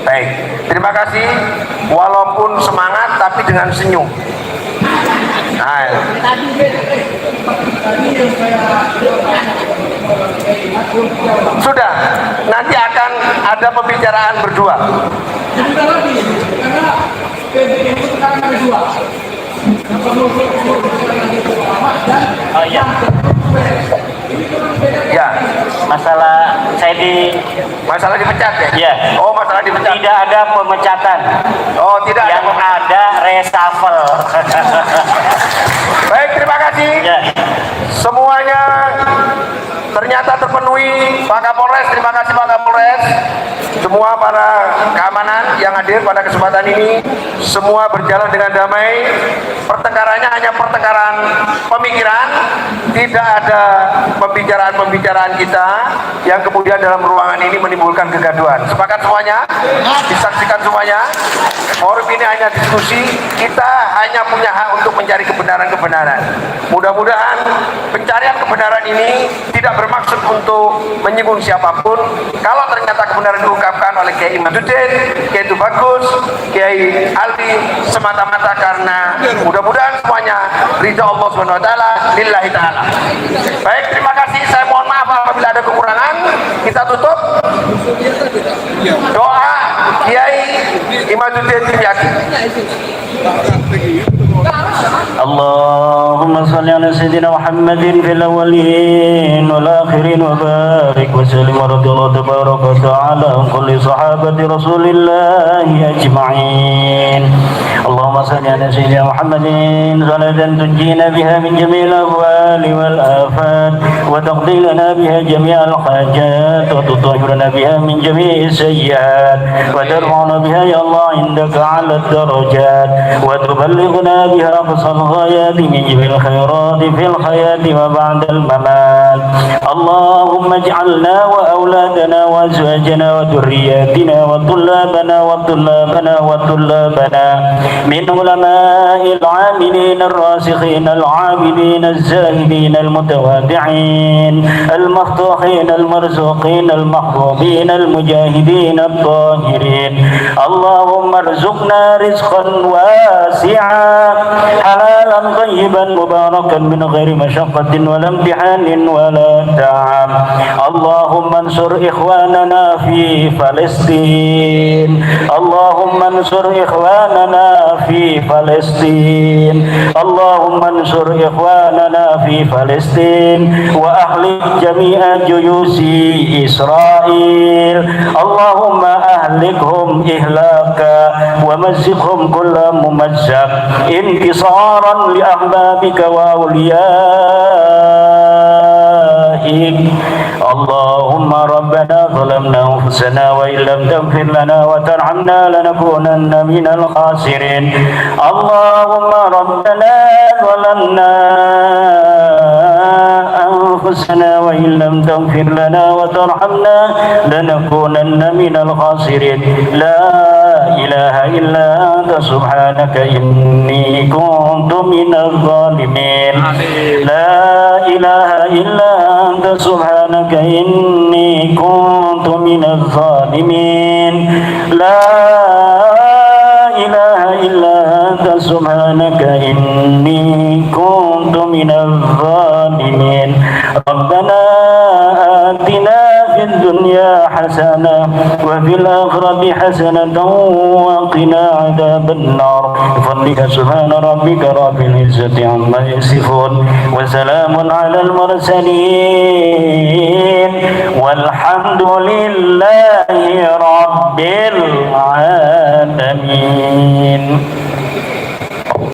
Baik. Terima kasih. Walaupun semangat, tapi dengan senyum. Nah, sudah. Nanti akan ada pembicaraan berdua. Oh iya. Ya, Masalah masalah dipecat ya? Iya. Oh, masalah dipecat. Tidak ada pemecatan. Oh, tidak Yang ada reshuffle. Baik, terima kasih. Ya. Semuanya ternyata terpenuhi. Pak Kapolres, terima kasih Pak Kapolres. Semua para keamanan yang hadir pada kesempatan ini, semua berjalan dengan damai. Pertengkarannya hanya pertengkaran pemikiran, tidak ada pembicaraan-pembicaraan kita yang kemudian dalam ruangan ini menimbulkan kegaduhan. Sepakat semuanya? Disaksikan semuanya? Forum ini hanya diskusi, kita hanya punya hak untuk mencari kebenaran-kebenaran. Mudah-mudahan pencarian kebenaran ini tidak bermaksud untuk menyinggung siapapun. Kalau ternyata kebenaran diungkapkan oleh Kiai Imaduddin, Kiai itu bagus, Kiai Aldi, semata-mata karena mudah-mudahan semuanya ridha Allah Subhanahu wa taala, lillahi taala. Baik, terima kasih. Saya mohon maaf apabila ada kekurangan. Kita tutup. Doa Kiai Imaduddin Yakin. اللهم صل على سيدنا محمد في الأولين والآخرين وبارك وسلم ورضي الله تبارك وتعالى عن كل صحابة رسول الله أجمعين. اللهم صل على سيدنا محمد صلاة تنجينا بها من جميع الأهوال والآفات وتقضي لنا بها جميع الحاجات وتطهرنا بها من جميع السيئات وترفعنا بها يا الله عندك على الدرجات وتبلغنا بها أقصى الغايات من جميع الخيرات في الحياة وبعد الممات. اللهم اجعلنا وأولادنا وأزواجنا وذرياتنا وطلابنا من علماء العاملين الراسخين العابدين الزاهدين المتواضعين المفتوحين المرزوقين المحبوبين المجاهدين الطاهرين. اللهم ارزقنا رزقا واسعا حلالا طيبا مباركا من غير مشقة ولا امتحان ولا تعب. اللهم انصر إخواننا في فلسطين. اللهم انصر إخواننا في فلسطين. اللهم انصر إخواننا في فلسطين وأهلك جميع جيوش إسرائيل. اللهم أهلكهم إهلاكا ومزقهم كل ممزق انتصارا لأحبابك وأوليائك. اللهم ربنا ظلمنا أنفسنا وإن لم تغفر لنا وترحمنا لنكونن من الخاسرين. اللهم ربنا ظلمنا أنفسنا وإن لم تغفر لنا وترحمنا لنكونن من الخاسرين. لا إله إلا أنت سبحانك إني كنت من الظالمين. لا إله إلا أنت سبحانك إني كنت من الظالمين. لا إله إلا أنت سبحانك إني كنت من الظالمين. ربنا آتنا في الدنيا حسنة وفي الآخرة حسنة وقنا عذاب النار. بفضلك سبحان ربك رب العزة عما يصفون وسلام على المرسلين والحمد لله رب العالمين.